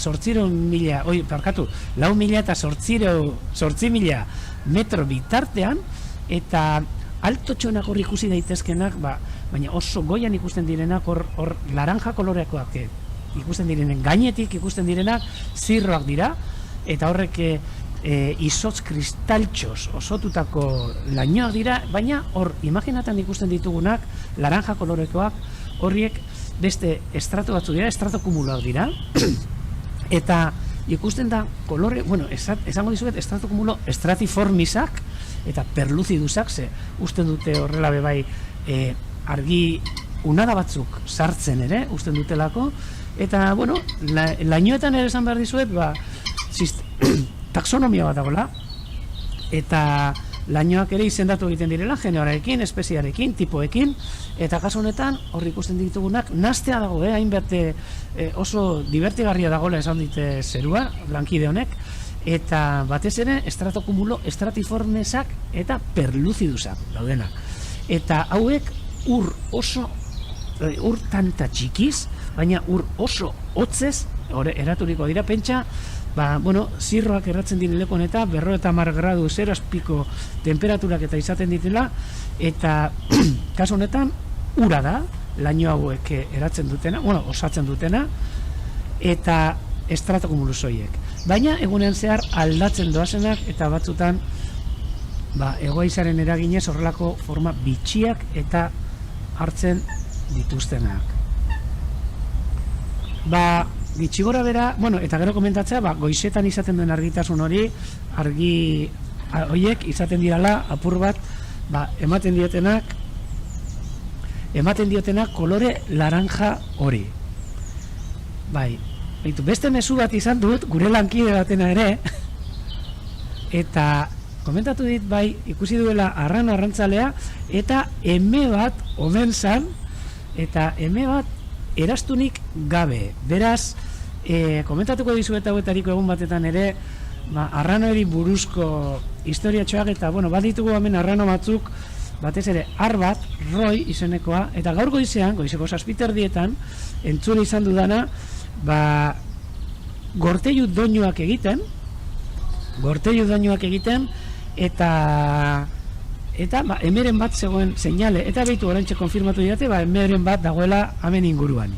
8.000 metro bitartean, eta altotxonak hor ikusi daitezkenak, baina oso goian ikusten direnak, hor laranja kolorekoak ikusten direnen, gainetik ikusten direnak zirroak dira, eta horrek izotz kristaltxos osotutako lainoak dira, baina hor imaginatan ikusten ditugunak laranja kolorekoak, horriek beste estrato batzu dira, estrato kumuloak dira, eta ikusten da kolore, esango dizuet estrato kumulo estratiformisak eta perluzidusak, ze usten dute horrela bebai argi unada batzuk sartzen ere, usten dutelako, eta lainoetan ere esan behar dizuet, taxonomia bat dagoela, eta lainoak ere izendatu egiten direla, generoarekin, espeziarekin, tipoekin, eta kasu honetan hor ikusten ditugunak nastea dago, hainbat oso divertigarria dagoela esan dite zerua, lankide honek, eta batez ere estratokumulo estratiformesak eta perluzidusak daudenak. Eta hauek ur tanta txikiz, baina ur oso hotzez eraturiko dira, pentsa, zirroak erratzen diren lekon eta 50 gradu zerazpiko temperaturak eta izaten ditela, eta kasu honetan ura da, laino hauek eratzen dutena, osatzen dutena, eta estratokumulus horiek. Baina egunean zehar aldatzen doazenak, eta batzutan egoaizaren eraginez horrelako forma bitxiak eta hartzen dituztenak. Gitxigora bera, eta gero komentatzea, goizetan izaten duen argitasun hori, argi horiek izaten dirala apur bat, ematen diotenak kolore laranja hori. Beste mezu bat izan dut, gure lankide batena ere, eta komentatu dit, ikusi duela arrantzalea, eta eme bat omen zan, eta eme bat erastunik gabe. Beraz, komentatuko dizuet hauetariko egun batetan ere, arranoeri buruzko historiatxoak, eta bat ditugu hemen arrano batzuk, batez ere, bat, Roy izenekoa, eta gaur goizeko 7:00 entzule izan dudana, gorteilu doinuak egiten, eta emeren bat zegoen seinale, eta behitu oraintxe konfirmatu didate, emeren bat dagoela hemen inguruan.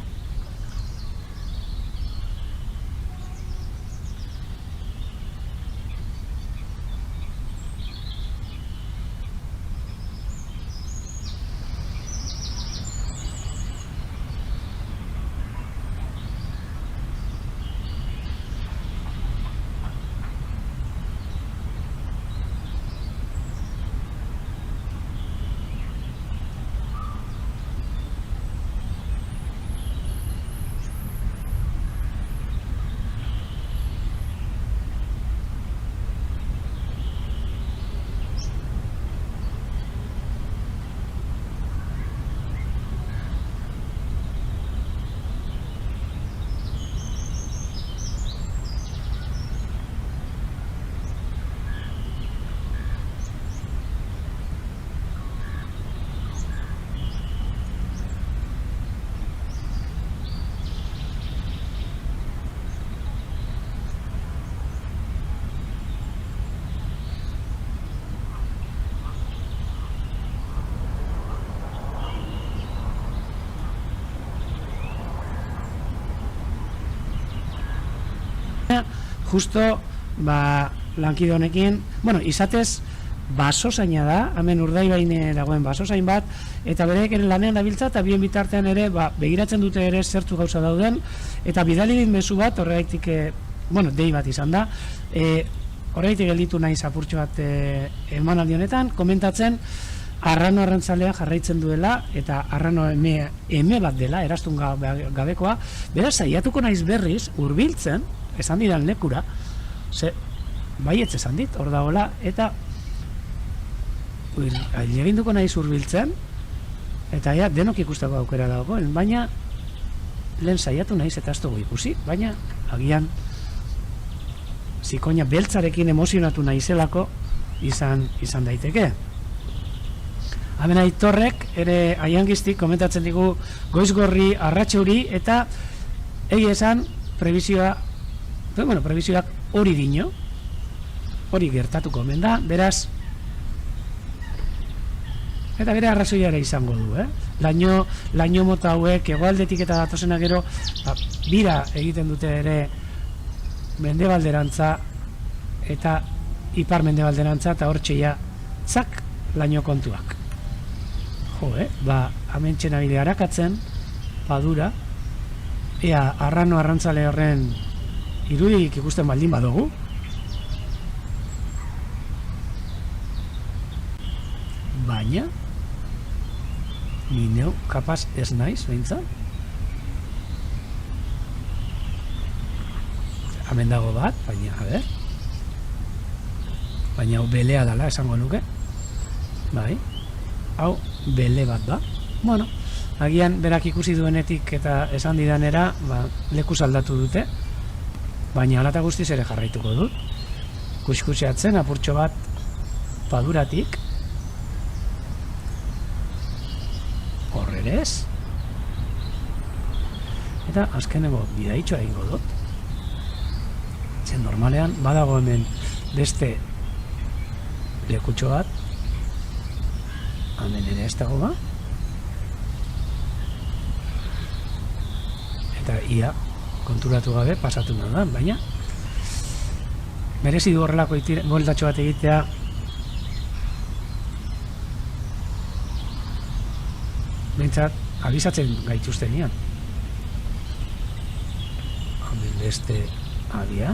justo lankide honekin, izatez basozaina da, hemen Urdaibain dagoen basozain bat, eta bereek ere lanean dabiltza, eta bien bitartean ere begiratzen dute ere zertu gauza dauden, eta bidali dit mezu bat, horregatik dei bat izan da, horregatik gelditu nahi zapurtxo bat emanaldi honetan, komentatzen arrano arrantzalea jarraitzen duela, eta arrano eme bat dela, erastun gabekoa, beraz saiatuko naiz berriz, hurbiltzen, esan didan lekura, baietz esan dit, hor dagoela, eta eginduko naiz hurbiltzen, eta denok ikusteko aukera dago, baina lehen saiatu naiz eta ez dugu ikusi, baina agian zikoina beltzarekin emozionatu naizelako izan daiteke. Hemen Aitorrek ere aiangiztik komentatzen digu Goizgorri Arratxauri, eta egia esan prebizioak hori dino, hori gertatuko omen da, beraz eta bere arrazoia ere izango du, laino mota hauek hegoaldetik eta datozena gero bira egiten dute ere mendebalderantza eta ipar mendebalderantza, eta hortxeia zak laino kontuak. Hementxen abide harakatzen padura, ea arrano arrantzale horren irudik ikusten baldin badugu, baina ni neu kapaz ez naiz behintzat. Hemen dago bat, baina baina hau belea dela esango nuke, hau bele bat da. Agian berak ikusi duenetik eta esan didanera lekuz aldatu dute, baina alata guztiz ere jarraituko dut kuskuseatzen apurtxo bat paduratik. Horrerez, eta azkeneko bidaitxoa egingo dut, zen normalean badago hemen beste lekutxo bat, hemen ere ez dago eta ia konturatu gabe pasatu da, baina merezi du horrelako goldatxo bat egitea. Bentsat, abizatzen gaituzten ian. Hemen beste abia,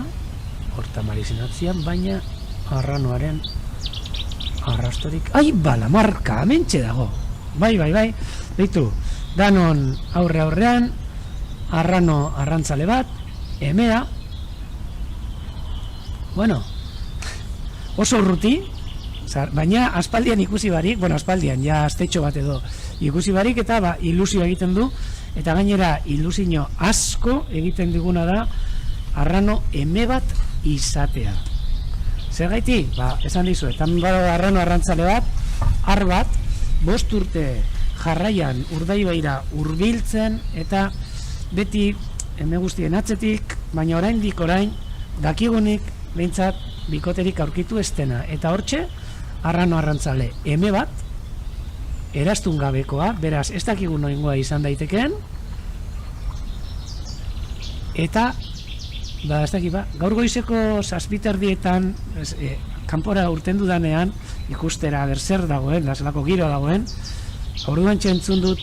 horta marizinatzian, baina arranoaren arrastorik. Balamarka, hementxe dago. Bai, beitu, danon aurrean, arrano arrantzale bat, emea, oso urruti, baina aspaldian ikusi barik, aspaldian, astetxo bat edo ikusi barik, eta ilusio egiten du, eta gainera ilusio asko egiten diguna da arrano eme bat izatea. Zer gaiti? Esan dizu, eta arrano arrantzale bat, ar bat, 5 urte jarraian Urdaibaira hurbiltzen, eta beti eme guztien atzetik, baina oraindik dakigunik behintzat bikoterik aurkitu estena, eta hortxe arrano arrantzale eme bat, erastun gabekoa, beraz ez dakigu noingoa izan daitekeen, eta ez dakit gaur goizeko 7:00 kanpora urtendu danean ikustera zer dagoen, laselako giro dagoen, orduan txentzun dut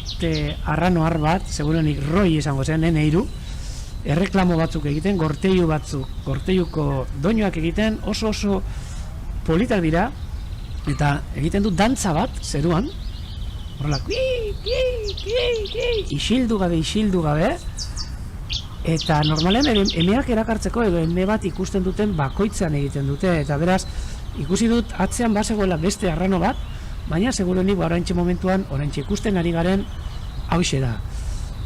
arrano ar bat, segurenik roi izango zen, N3, erreklamo batzuk egiten, gorteiuko doinoak egiten, oso politak dira, eta egiten du dantza bat, zeruan, horrela, isildu gabe, eta normalean emeak erakartzeko edo eme bat ikusten duten bakoitzean egiten dute, eta beraz, ikusi dut atzean bazegoela beste arrano bat, baina segurenik oraintxe momentuan, oraintxe ikusten ari garen, hauxe da.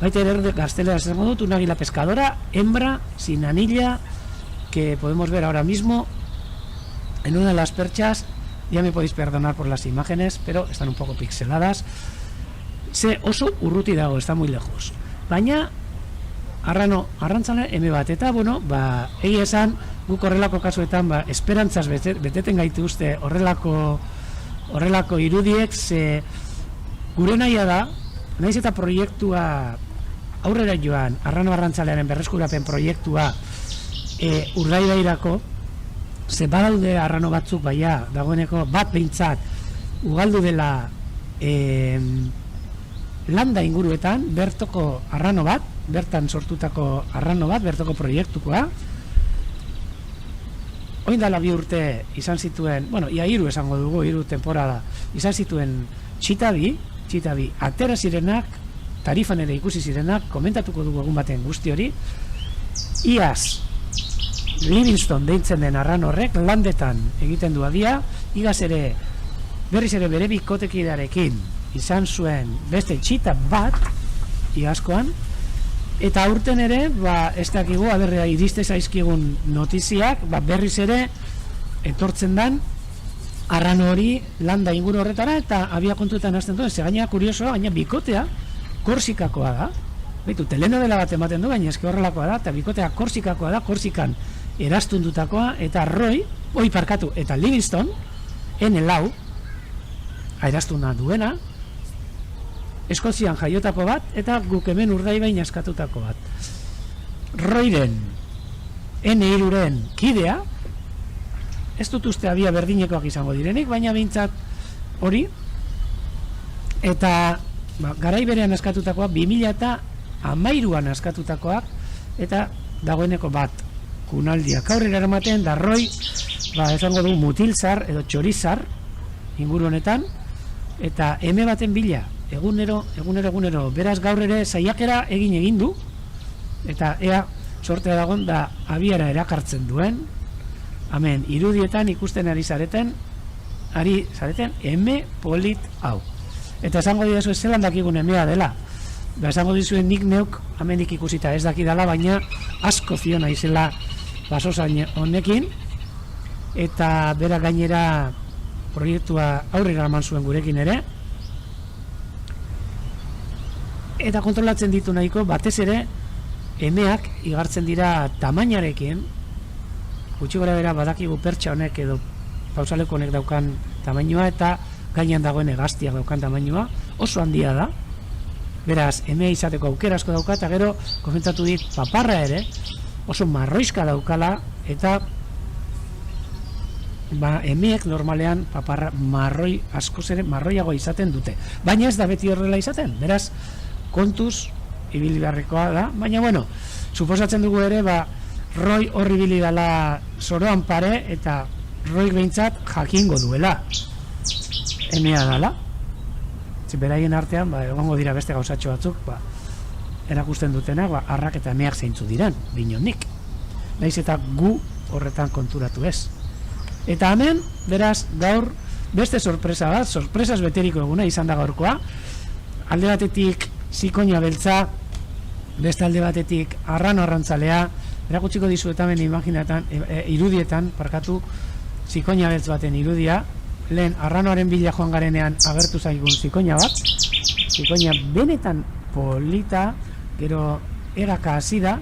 Baita ere gaztelera esango dut, una águila pescadora, hembra, sin anilla, que podemos ver ahora mismo en una de las perchas. Ya me podéis perdonar por las imágenes, pero están un poco pixeladas. Oso urruti dago, está muy lejos. Baina, arrantzale eme bat, eta, egia esan, guk horrelako kasuetan, esperantzaz beteten gaituzte horrelako irudiek, gure nahia da, nahiz eta proiektua aurrera joan, arrano arrantzalearen berreskurapen proiektua Urdaibairako, ze badaude arrano batzuk baia, dagoeneko bat behintzat ugaldu dela landa inguruetan, bertoko arrano bat, bertan sortutako arrano bat, bertoko proiektukoa. Oindala 2 urte izan zituen, bueno, ia 3 esango dugu, 3 temporada, izan zituen txitabi, atera zirenak, tarifan ere ikusi zirenak, komentatuko dugu egun baten guzti hori. Iaz, Livingston deitzen den arran horrek, landetan egiten du adia, igaz ere, berriz ere bere bikotekidearekin izan zuen beste txita bat, iazkoan, eta aurten ere, ez dakigu, aberrea iriste zaizkigun notiziak, berriz ere, etortzen dan, arran hori landa inguru horretara, eta abia kontuetan hasten duen, ze gaina kuriosoa, gaina bikotea, Korsikakoa da, baitu, telenovela bat ematen du, baina eske horrelakoa da, eta bikotea Korsikakoa da, Korsikan erastundutakoa, eta eta Livingston, N4, erastuna duena, Eskozian jaiotako bat, eta guk hemen Urdaibain askatutako bat. Royren, N3-ren kidea, ez dut uste abia berdinekoak izango direnik, baina behintzat hori, eta garai berean askatutakoak, 2013an askatutakoak, eta dagoeneko bat kunaldiak aurrera eramaten, da Roy, esango du mutilzar edo txorizar inguru honetan, eta eme baten bila, egunero, beraz gaur ere saiakera egin du, eta ea sortea dagoen da abiara erakartzen duen, hemen irudietan ikusten ari zareten eme polit hau. Eta esango didazu ez zelan dakigun emea dela, esango dizuen nik neuk amendik ikusita ez dakidala, baina asko ziona izela basozain honekin, eta bera gainera proiektua aurrera eman zuen gurekin ere, eta kontrolatzen ditu nahiko, batez ere emeak igartzen dira tamainarekin, gutxi gora bera badakigu pertsa honek edo pausaleko honek daukan tamainua, eta gainean dagoen hegaztiak daukan tamainua, oso handia da, beraz emea izateko aukera asko dauka, eta gero komentatu dit paparra ere oso marroizka daukala, eta emeek normalean paparra marroi askoz ere marroiagoa izaten dute, baina ez da beti horrela izaten, beraz kontuz ibili beharrekoa da, baina bueno, suposatzen dugu ere Roy horri ibili dela soroan pare, eta Roy behintzat jakingo duela emea dela, beraien artean egongo dira beste gauzatxo batzuk erakusten dutenak arrak eta emeak zeintzu diren, binondik, nahiz eta gu horretan konturatu ez. Eta hemen, beraz, gaur beste sorpresa bat, sorpresas beteriko eguna izan da gaurkoa, alde batetik zikoina beltza, beste alde batetik arrano arrantzalea, erakutsiko dizuet hemen irudietan, zikoina beltz baten irudia, lehen arranoaren bila joan garenean agertu zaigun zikoina bat, zikoina benetan polita, gero eraka hasi da,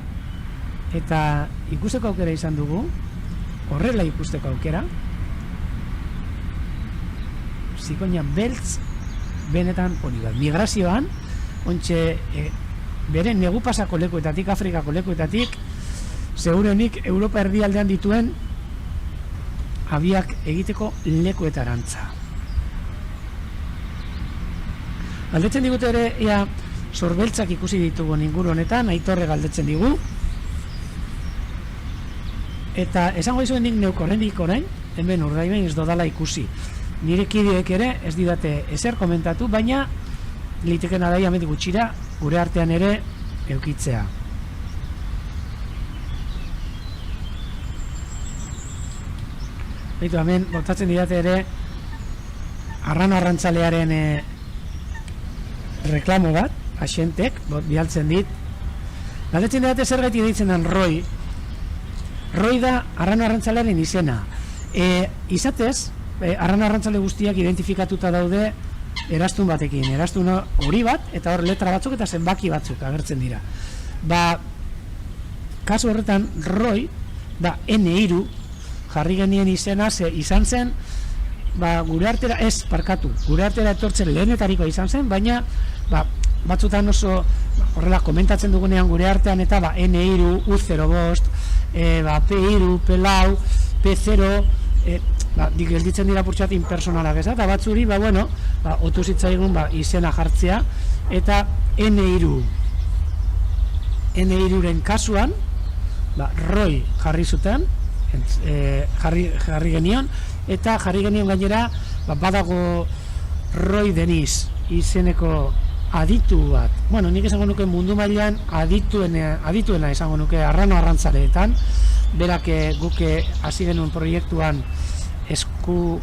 eta ikusteko aukera izan dugu, horrela ikusteko aukera, zikoina beltz benetan poli bat. Migrazioan, ontxe bere negu pasako lekuetatik, Afrikako lekuetatik, segurenik Europa erdialdean dituen abiak egiteko lekuetarantza. Galdetzen digute ere, ea sorbeltzak ikusi ditugu inguru honetan, Aitorre galdetzen digu, eta esango dizuen nik neuk horrendik orain, hemen Urdaibain ez dodala ikusi. Nire kideek ere ez didate ezer komentatu, baina liteken adai amendik gutxira gure artean ere eukitzea. Baitu, hemen botatzen didate ere arrano arrantzalearen reklamo bat, asientek, bialtzen dit. Galdetzen didate zer gaiti deitzen den Roy. Roy da arrano arrantzalearen izena. Izatez, arrano arrantzale guztiak identifikatuta daude erastun batekin. Erastun hori bat, eta hor letra batzuk eta zenbaki batzuk agertzen dira. Kasu horretan, Roy da N3 jarri genien izena, ze izan zen, gure artera, gure artera etortzen lehenetariko izan zen, baina batzutan oso horrela komentatzen dugunean gure artean, eta N3, U05, P3, P4, P0, gelditzen dira purtsat impersonalak, ez da? Eta batzuri, otu zitzaigun izena jartzea, eta N3-ren kasuan, Roy jarri zuten, jarri genion, eta jarri genion gainera, badago Roy Denis izeneko aditu bat. Nik esango nuke mundu mailan adituena esango nuke arrano arrantzaleetan, berak guk hasi genuen proiektuan esku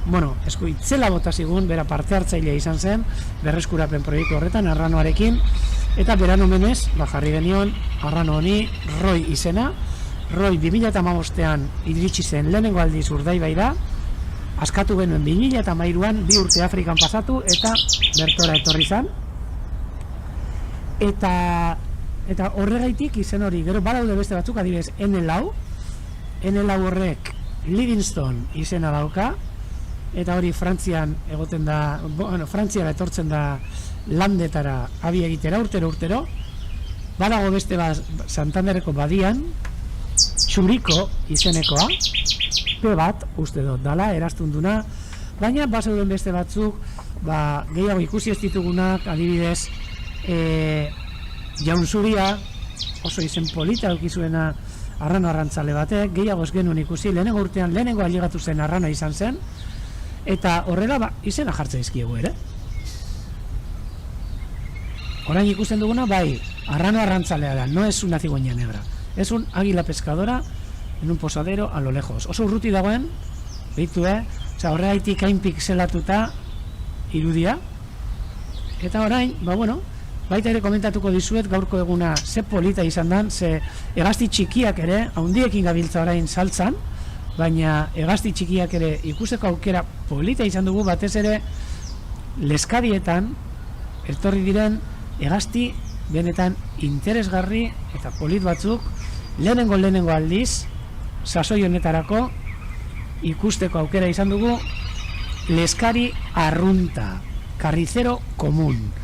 itzela bota zigun, bera parte hartzailea izan zen, berreskurapen proiektu horretan, arranoarekin, eta beran omenez, jarri genion, arrano honi, Roy izena. Roy 2015an iritsi zen lehenengo aldiz Urdaibaira, askatu genuen 2013an, 2 urte Afrikan pasatu, eta bertora etorri zen. Eta horregaitik izen hori, gero badaude beste batzuk, adibidez, N4 horrek Livingstone izena dauka, eta hori Frantzian egoten da, Frantziara etortzen da landetara abi egitera urtero. Badago beste Santanderreko badian, Txuriko izenekoa, P1 uste dut dala, erastunduna, baina bazeuden beste batzuk, gehiago ikusi ez ditugunak, adibidez, Jaunzuria, oso izen polita eukizuena arrano arrantzale batek, gehiago ez genuen ikusi, lehenengo urtean lehenengo ailegatu zen arrano izan zen, eta horrela izena jartza izkiegu ere. Orain ikusten duguna, arrano arrantzalea da, no es una cigüeña negra, es un águila pescadora en un posadero a lo lejos. Oso urruti dagoen, behitu, horregaitik hain pixelatuta irudia, eta orain, baita ere komentatuko dizuet gaurko eguna ze polita izan dan, ze hegazti txikiak ere, haundiekin gabiltza orain saltzan, baina hegazti txikiak ere ikusteko aukera polita izan dugu, batez ere leskarietan etorri diren hegazti benetan interesgarri eta polit batzuk lehenengo aldiz sasoi honetarako ikusteko aukera izan dugu leskari arrunta, carricero komun.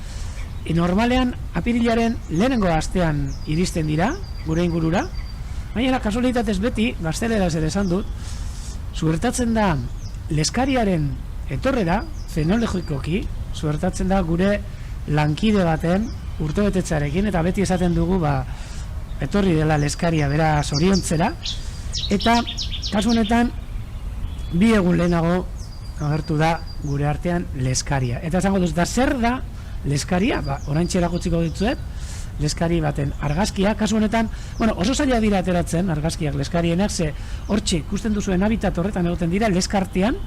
Normalean, apirilaren lehenengo astean iristen dira, gure ingurura, baina kasualitatez beti, gazteleraz ere esan dut, suertatzen da leskariaren etorrera, fenologikoki, suertatzen da gure lankide baten urtebetetzarekin, eta beti esaten dugu, etorri dela leskaria bera zoriontzera, eta kasu honetan, 2 egun lehenago agertu da gure artean leskaria. Eta esango duz, zer da leskaria? Oraintxe erakutsiko ditzuet, leskari baten argazkia, kasu honetan, oso zaila dira ateratzen argazkiak leskarienak, ze hortxe ikusten duzuen habitat horretan egoten dira, leskartean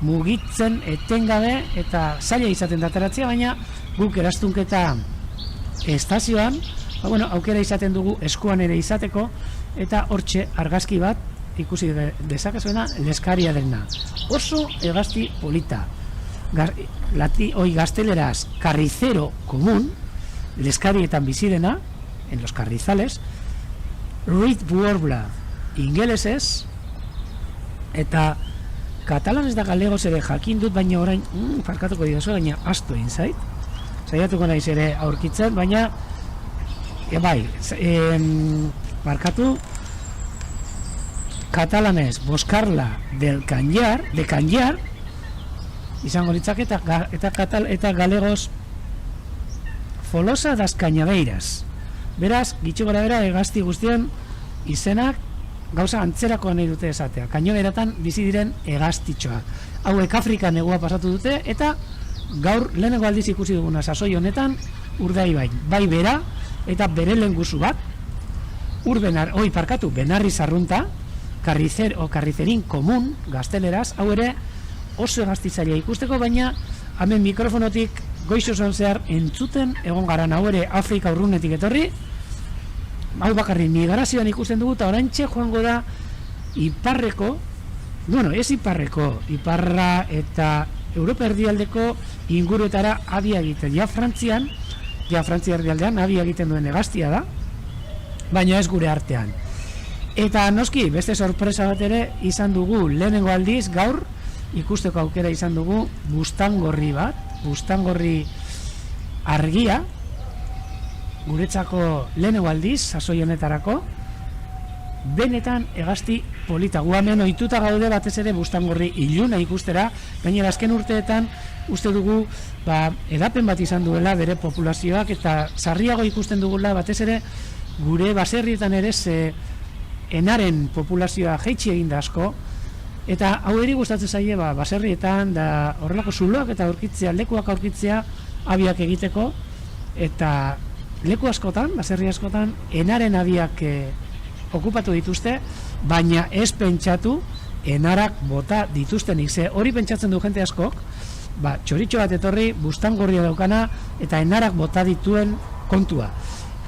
mugitzen etengabe eta zaila izaten da ateratzea, baina guk erastunketa estazioan, aukera izaten dugu eskuan ere izateko, eta hortxe argazki bat ikusi dezakezuena leskaria dena. Oso hegazti polita. Gazteleraz, carricero común, leskarietan bizidena, en los carrizales, Reed Warbler ingelesez, eta katalanez da galegoz ere jakin dut, baina orain, farkatuko didazu, baina asto inzait, saiatuko naiz ere aurkitzen, baina, markatu, katalanez, Boscarla de Canjar, izango litzak eta galegoz Folosa das Cañadeiras. Beraz, gitxo gara bera, hegazti guztien izenak gauza antzerakoa nahi dute esatea. Cañaderatan bizi diren hegaztitxoak. Hauek Afrikan negua pasatu dute, eta gaur lehenengo aldiz ikusi duguna sasoi honetan, Urdaibai, bai bera, eta bere lenguzu bat, Benarri Zarrunta, carricerín komun, gazteleraz, hau ere oso hegaztitzailea ikusteko, baina hemen mikrofonotik goizo zehar entzuten egon gara, hau ere Afrika urrunetik etorri, hau bakarri migrazioan ikusten dugu, eta oraintxe joango da iparreko, iparra eta Europa erdialdeko inguruetara abia egiten. Frantzia erdialdean abia egiten duen hegaztia da, baina ez gure artean. Eta noski, beste sorpresa bat ere izan dugu lehenengo aldiz, gaur ikusteko aukera izan dugu bustangorri bat, bustangorri argia, guretzako lehenengo aldiz, sasoi honetarako, benetan hegazti polita. Gu hemen ohituta gaude batez ere buztangorri iluna ikustera, gainera azken urteetan uste dugu edapen bat izan duela bere populazioak eta sarriago ikusten dugula batez ere gure baserrietan ere enaren populazioa jaitsi egin da asko, eta hau eri gustatzen zaie baserrietan da horrelako zuloak eta aurkitzea, lekuak aurkitzea abiak egiteko, eta leku askotan, baserri askotan, enaren abiak okupatu dituzte, baina ez pentsatu enarak bota dituztenik. Ze hori pentsatzen du jente askok, txoritxo bat etorri, buztangorria daukana, eta enarak bota dituen kontua.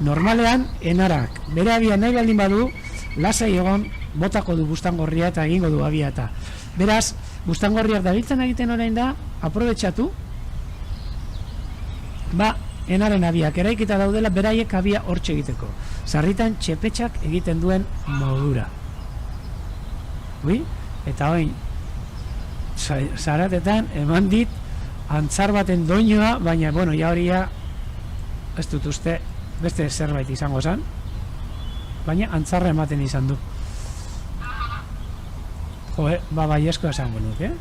Normalean, enarak bere abia nahi baldin badu, lasai egon botako du buztangorria eta egingo du abia eta. Beraz, buztangorriak dabiltzen egiten orain da, aprobetxatu, enaren abiak eraikita daudela beraiek abia hortxe egiteko. Sarritan txepetxak egiten duen modura. Eta oin, zaratetan eman dit antzar baten doinoa, baina, ja horia ez dut uste beste zerbait izango zen, baina antzarra ematen izan du. Bai esko esango nuke.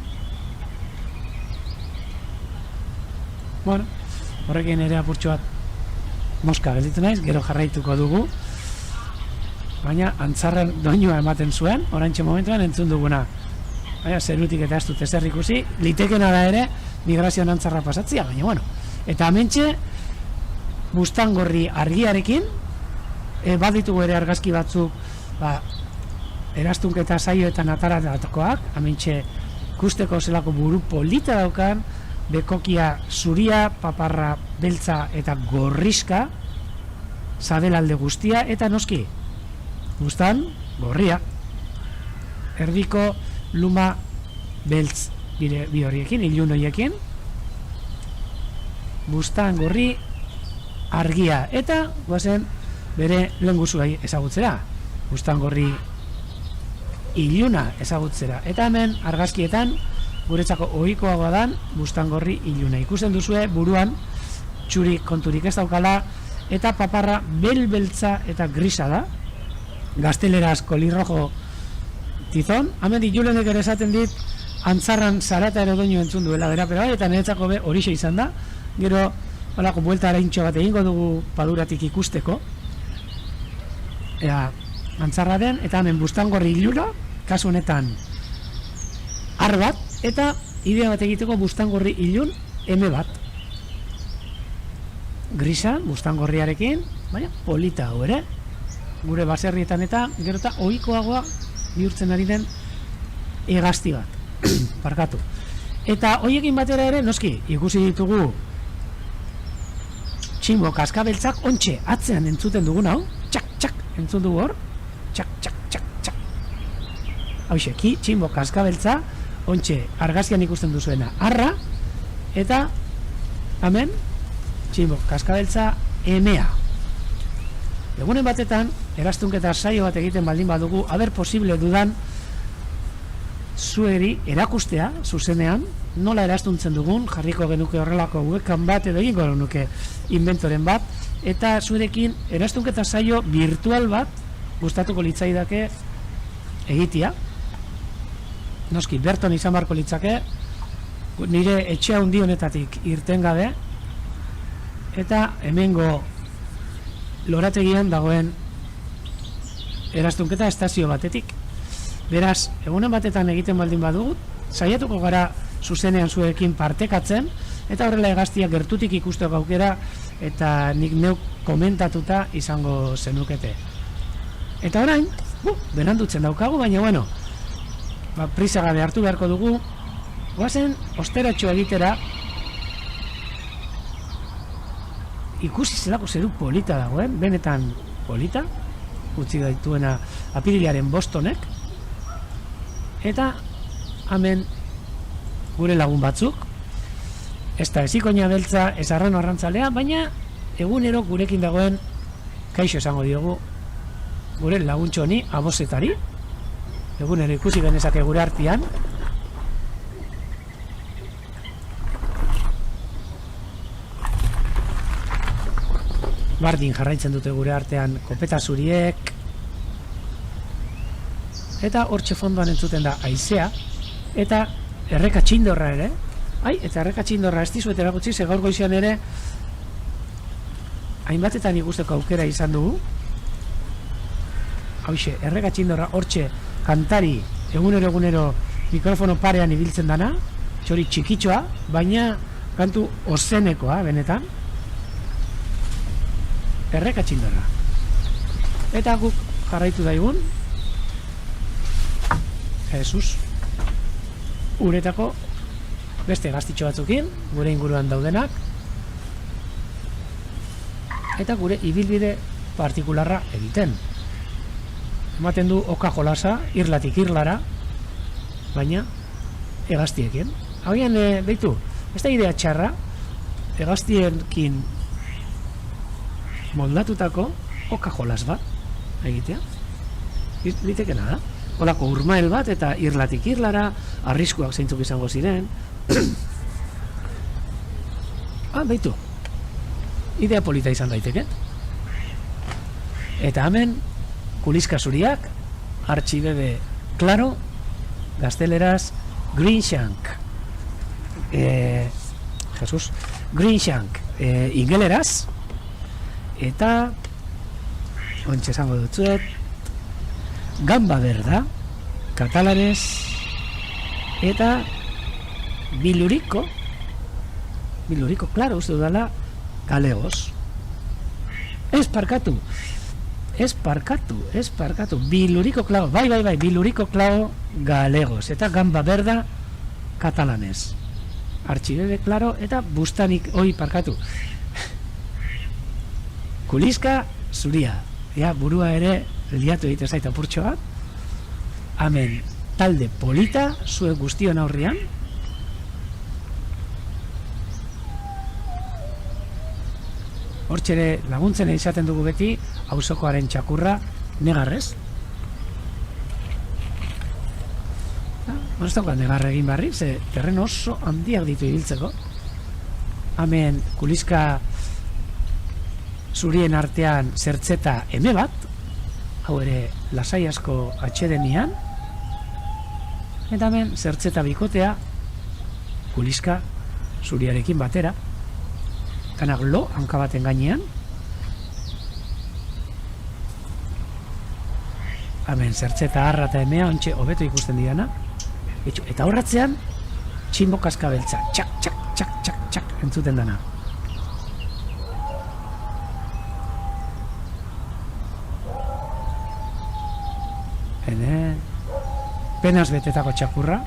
Horrekin ere apurtxo bat moska gelditu naiz, gero jarraituko dugu, baina antzarren doinua ematen zuen, oraintxe momentuan entzun duguna. Zerutik eta ez dut ezer ikusi, litekena da ere migrazioan antzarra pasatzia, baina Eta hementxe buztangorri argiarekin, bat ditugu ere argazki batzuk, eraztunketa saioetan ataratakoak, hementxe ikusteko zelako buru polita daukan, bekokia zuria, paparra beltza eta gorriska, sabelalde guztia, eta noski, buztan gorria. Erdiko luma beltz bi horiekin, ilun horiekin, buztan gorri argia, eta guazen bere lehen guzuai ezagutzera, buztan gorri iluna ezagutzera. Eta hemen argazkietan guretzako ohikoagoa dan buztangorri iluna. Ikusten duzue buruan txuri konturik ez daukala, eta paparra beltza eta grisa da, gazteleraz kolirrojo tizon. Hemen Julenek ere esaten dit antzarran zarata ere doinu entzun duela bera, eta niretzako horixe izan da. Gero holako buelta araintxo bat egingo dugu paduratik ikusteko, antzarra den, eta hemen buztangorri iluna, kasu honetan ar bat, eta idea bat egiteko buztangorri ilun eme bat. Grisa, buztangorriarekin, baina polita hau ere, gure baserrietan eta gero eta ohikoagoa bihurtzen ari den hegazti bat. Parkatu. Eta hoiekin batera ere, noski, ikusi ditugu txinbo kaskabeltzak ontxe atzean entzuten dugun hau, txak, entzun dugu hor, txak. Hauxe, txinbo kaskabeltza, ontxe argazkian ikusten duzuena arra, eta hemen txinbo kaskabeltza emea. Egunen batetan, eraztunketa saio bat egiten baldin badugu, aber posible dudan zueri erakustea, zuzenean, nola eraztuntzen dugun, jarriko genuke horrelako webcam bat edo egingo genuke inventoren bat, eta zuerekin eraztunketa saio virtual bat gustatuko litzaidake egitea. Noski, berton izan barko litzake, nire etxe handi honetatik irten gabe, eta hemengo lorategian dagoen eraztunketa estazio batetik. Beraz, egunen batetan egiten baldin badugu, saiatuko gara zuzenean zuekin partekatzen, eta horrela hegaztiak gertutik ikusteko aukera, eta nik neuk komentatuta izango zenukete. Eta orain, berandutzen daukagu, baina prisa gabe hartu beharko dugu, goazen osteratxo egitera, ikusi zelako zeru polita dagoen, benetan polita, utzi gaituena apirilaren 5 honek, eta hemen gure lagun batzuk, ez da ezikoina beltza, ez arrano arrantzalea, baina egunero gurekin dagoen, kaixo esango diogu, gure laguntxo honi, abozetari, egunero ikusi genezake gure artean, bardin jarraitzen dute gure artean kopeta zuriek, eta hortxe fondoan entzuten da haizea, eta erreka txindorra ere, eta erreka txindorra ez dizuet erakutsi, ze gaur goizean ere, hainbatetan ikusteko aukera izan dugu, hauxe, erreka txindorra hortxe kantari egunero mikrofono parean ibiltzen dana, txori txikitxoa, baina kantu ozenekoa, benetan, erreka txindorra. Eta guk jarraitu daigun, Jesus, uretako beste gaztitxo batzukin, gure inguruan daudenak, eta gure ibilbide partikularra egiten. Ematen du oka jolasa, irlatik irlara, baina hegaztiekin. Hauian, behitu, ez da idea txarra, hegaztiekin moldatutako oka jolas bat egitea. Litekena da. Olako urmael bat eta irlatik irlara, arriskuak zeintzuk izango ziren. Behitu, idea polita izan daiteke. Eta hemen, kuliska zuriak, artxibebe klaro, gazteleraz, Greenshank. Jesus, Greenshank ingeleraz, eta ontsa esango dutzuet, Gamba Berda, katalanez, eta Biluriko, klaro, uste dudala, galegos. Ez parkatu, Biluriko klao, bai, Biluriko klao galegos, eta Gamba Berda, katalanez. Artxibebe klaro, eta bustanik, parkatu. Kuliska zuria, burua ere liatu egite zaita purtxo bat. Hemen talde polita, zuek guztion aurrian. Hortxere laguntzen izaten dugu beti, auzokoaren txakurra negarrez. Ez daukat negarre egin barri, ze terreno oso handiak ditu ibiltzeko. Hemen kuliska zurien artean zertzeta eme bat, hau ere lasai asko atxedenian, eta hemen zertzeta bikotea kuliska zuriarekin batera, kanak lo hanka baten gainean, hemen zertzeta harra eta emea ontxe hobeto ikusten diana, eta horratzean txinbo kaskabeltza, txak, txak, txak, txak, txak entzuten dana. Penaz betetako txakurra,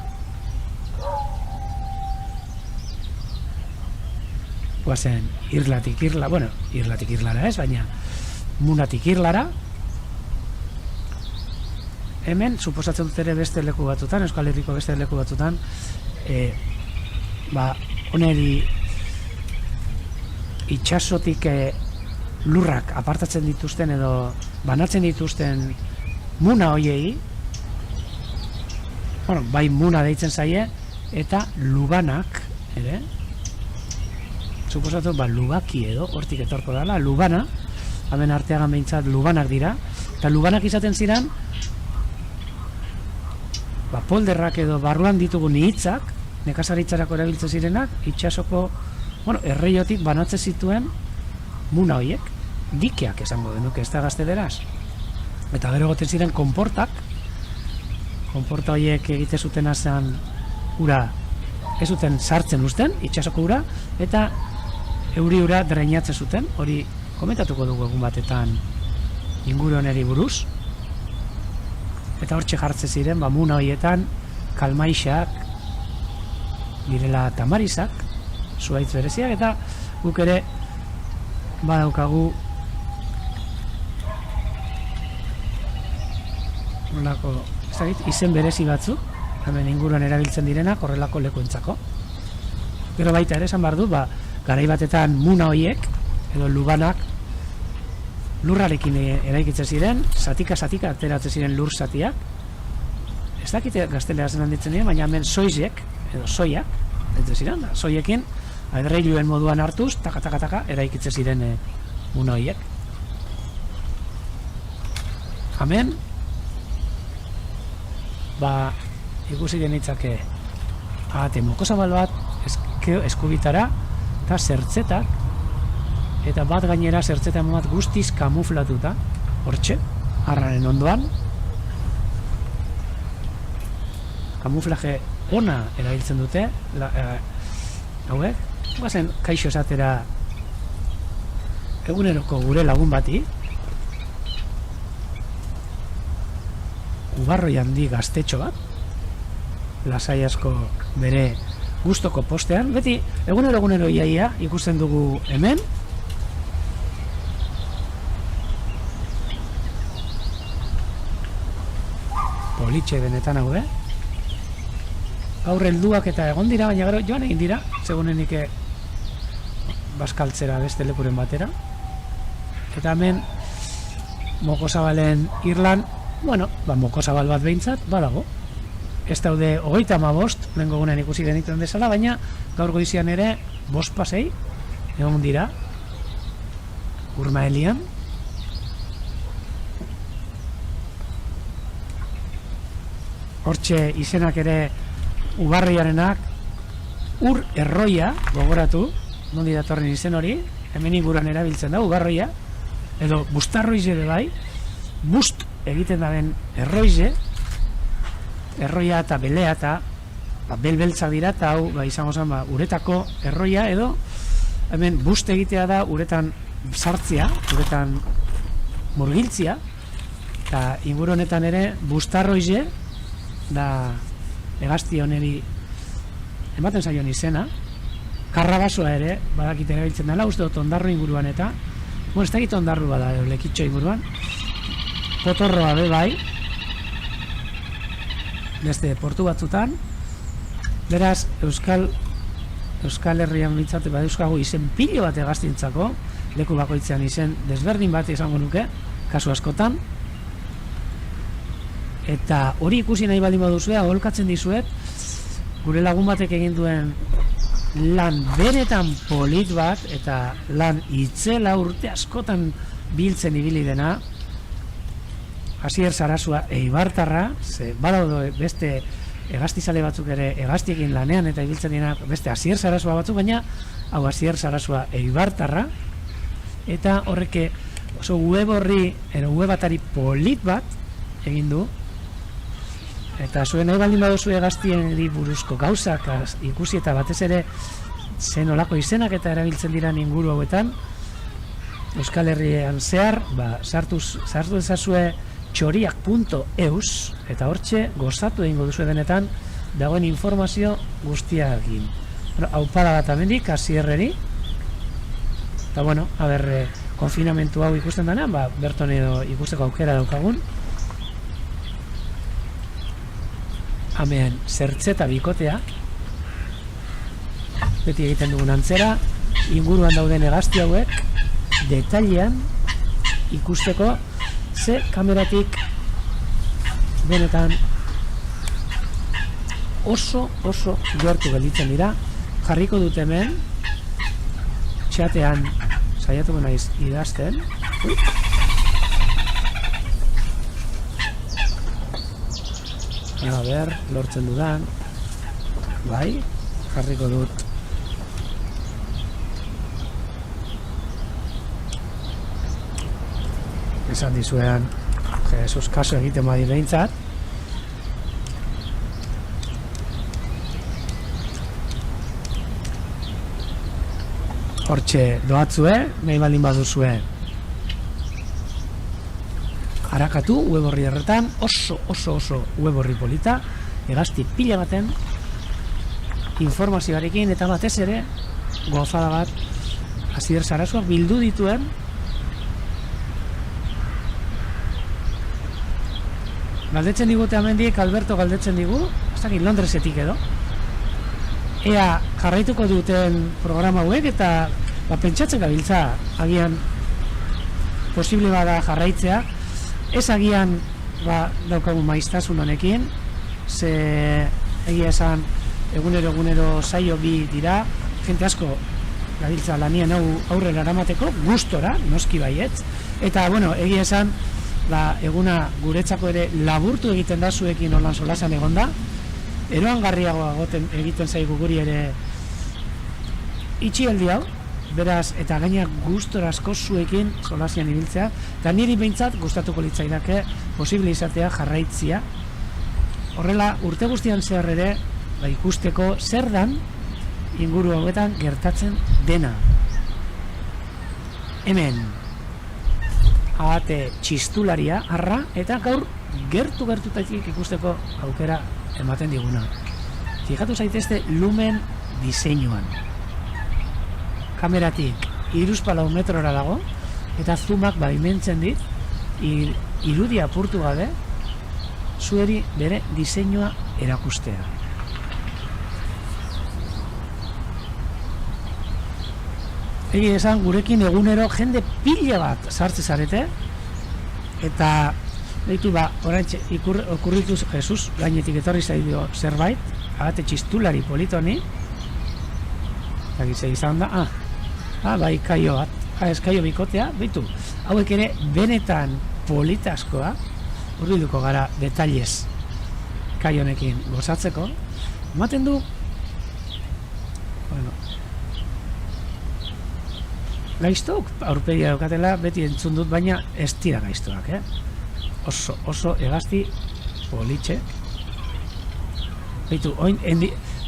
guazen irlatik irlara ez, baina munatik irlara. Hemen, suposatzen dut ere beste leku batutan, Euskal Herriko beste leku batutan, oneri itxasotik lurrak apartatzen dituzten edo banatzen dituzten muna hoiei, bai muna deitzen zaie, eta lubanak, ere, suposatu, lubaki edo, hortik etorko dela, lubana, hemen arteagan behintzat lubanak dira, eta lubanak izaten ziren, polderrak edo barruan ditugun hitzak, nekazaritzarako erabiltzen zirenak, itxasoko, erreiotik banatzen zituen muna hoiek, dikeak esango denuke, ez da gazteleraz. Eta gero goten ziren konporta horiek egite zuten azan ura, ez zuten sartzen uzten, itxasoko ura, eta euri ura dreinatzen zuten, hori komentatuko dugu egun batetan inguru honeri buruz. Eta hortxe jartzen ziren, muna horietan, kalmaixak, direla tamarizak, zuhaitz bereziak, eta guk ere badaukagu izen berezi batzuk, hemen inguruan erabiltzen direnak horrelako lekuentzako. Gero baita ere esan behar du, garai batetan muna horiek, edo lubanak, lurrarekin eraikitzen ziren, satika ateratzen ziren lur zatiak. Ez dakite gazteleraz handitzen diren, baina hemen soizek, edo soiak, ez ziren, soiekin, adreiluen moduan hartuz, taka, eraikitzen ziren muna horiek. Hemen, ikusi genitzake mokosabal bat eskubitara eta zertzetak, eta bat gainera zertzeta bat guztiz kamuflatuta, hortxe, arraren ondoan. Kamuflaje ona erabiltzen dute, hauek, guazen kaixo esatera eguneroko gure lagun bati, ubarroi handi gaztetxo bat, lasai asko bere gustoko postean, beti egunero iaia ikusten dugu hemen, politxe benetan haude, gaur helduak eta egon dira, baina gero joan egin dira, segunenik baskaltzera beste lekuren batera, eta hemen mokosabalen irlan, mokosabal bat behintzat, badago. Ez daude 35, lehenko gunean ikusi genituen desala, baina gaur goizian ere 5 pasei, egon dira, Urmaelian. Hortxe izenak ere Ubarriarenak, Ur Erroia, gogoratu, nondi datorren izen hori, hemen inguruan erabiltzen da, Ubarroia, edo Bustarroize ere bai, bust egiten daben erroize, erroia eta belea eta belbeltza dira, eta hau izango zen uretako erroia, edo hemen bust egitea da uretan sartzia, uretan murgiltzia, eta inguru honetan ere Bustarroize da hegazti honeri ematen zaion izena. Karrabasoa ere badakit erabiltzen dela, uste dut ondarru inguruan eta ez dakit ondarru bada lekitxo inguruan, potorroa be bai, beste portu batzutan. Beraz, Euskal Herrian bintzate badauzkagu izen pilo bat hegaztintzako, leku bakoitzean izen desberdin bat izango nuke, kasu askotan. Eta hori ikusi nahi baldin baduzue, aholkatzen dizuet, gure lagun batek egin duen lan benetan polit bat, eta lan itzela urte askotan biltzen ibili dena, Asier Sarasua eibartarra, ze badaude beste hegaztizale batzuk ere hegaztiekin lanean eta ibiltzen dena beste Asier Sarasua batzuk, baina hau Asier Sarasua eibartarra, eta horreke oso web horri, web atari polit bat egin du. Eta zuen nahi baldin baduzu hegaztien buruzko gauzak ikusi eta batez ere zen olako izenak eta erabiltzen dira inguru hauetan, Euskal Herrian zehar, sartu ezazue txoriak.eus, eta hortxe gozatu egingo duzu benetan dagoen informazio guztiakin. Haupada bat amendik, Asierreri, eta konfinamentu hau ikusten denean, berton edo ikusteko aukera daukagun. Hemen zertzeta bikotea, beti egiten dugun antzera, inguruan dauden hegazti hauek, detailean ikusteko ze kameratik benetan oso jortu gelditzen dira. Jarriko dut hemen, txatean saiatuko naiz idazten. A ber, lortzen dudan. Bai, jarriko dut. Esan dizuean, Jesus kaso egiten badi behintzat. Hortxe doatzue, nahi baldin baduzue. Harakatu, web horri erretan, oso web horri polita, hegazti pila baten, informazioarekin eta batez ere, gozada bat, Asier Sarasuak bildu dituen, galdetzen digute amendik, Alberto galdetzen digu, ez dakit Londresetik edo, ea jarraituko duten programa hauek eta pentsatzen gabiltza agian posible bada jarraitzea, ez agian daukagun maiztasun honekin, ze egia esan egunero saio bi dira, jente asko gabiltza lanien hau aurrera eramateko, gustora, noski baietz, eta egia esan eguna guretzako ere laburtu egiten da zuekin holan solasan egonda, eroangarriagoa egiten zaigu guri ere itxialdi hau, beraz, eta gaina gustora asko zuekin solasian ibiltzea, eta niri behintzat gustatuko litzaidake posible izatea jarraitzia. Horrela, urte guztian zehar ere, ikusteko zer dan inguru hauetan gertatzen dena. Hemen, ahate txistularia, arra, eta gaur gertu-gertutatik ikusteko aukera ematen diguna. Fijatu zaitezte lumen diseinuan. Kameratik 3,4 metrora dago, eta zoomak baimentzen dit, irudia apurtu gabe, zueri bere diseinua erakustea. Egi esan, gurekin egunero jende pila bat sartze zarete, eta deitu oraintxe okurrituz Jesus gainetik etorri zaidio zerbait, agate txistulari politoni, eta gize izan da, bai, kaio bat, ez kaio bikotea, beitu, hauek ere benetan politaskoa, hurbilduko gara detailez kaionekin gozatzeko, ematen du, gaiztok aurpegia daukatela, beti entzun dut, baina ez dira gaiztoak, oso hegazti politxe. Beitu, oin,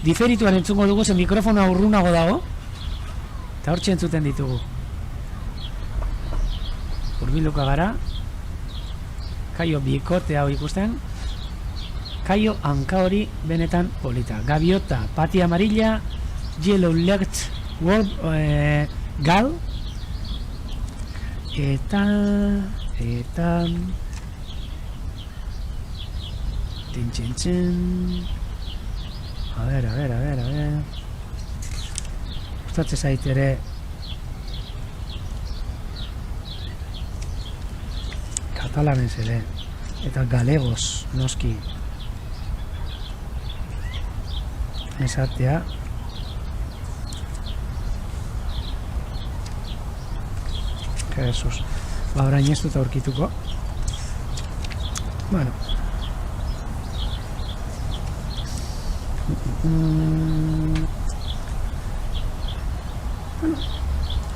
diferituan entzungo dugu, zen mikrofonoa urrunago dago, eta hortxe entzuten ditugu. Hurbilduko gara, kaio bikote hau ikusten, kaio hanka hori benetan polita. Gaviota, pati amarilla, yellow-legged gal, eta tintxintxin, a ver gustatze zait ere katalanez ere eta galegos noski esatea. Jesus, orain ez dut aurkituko. Bueno,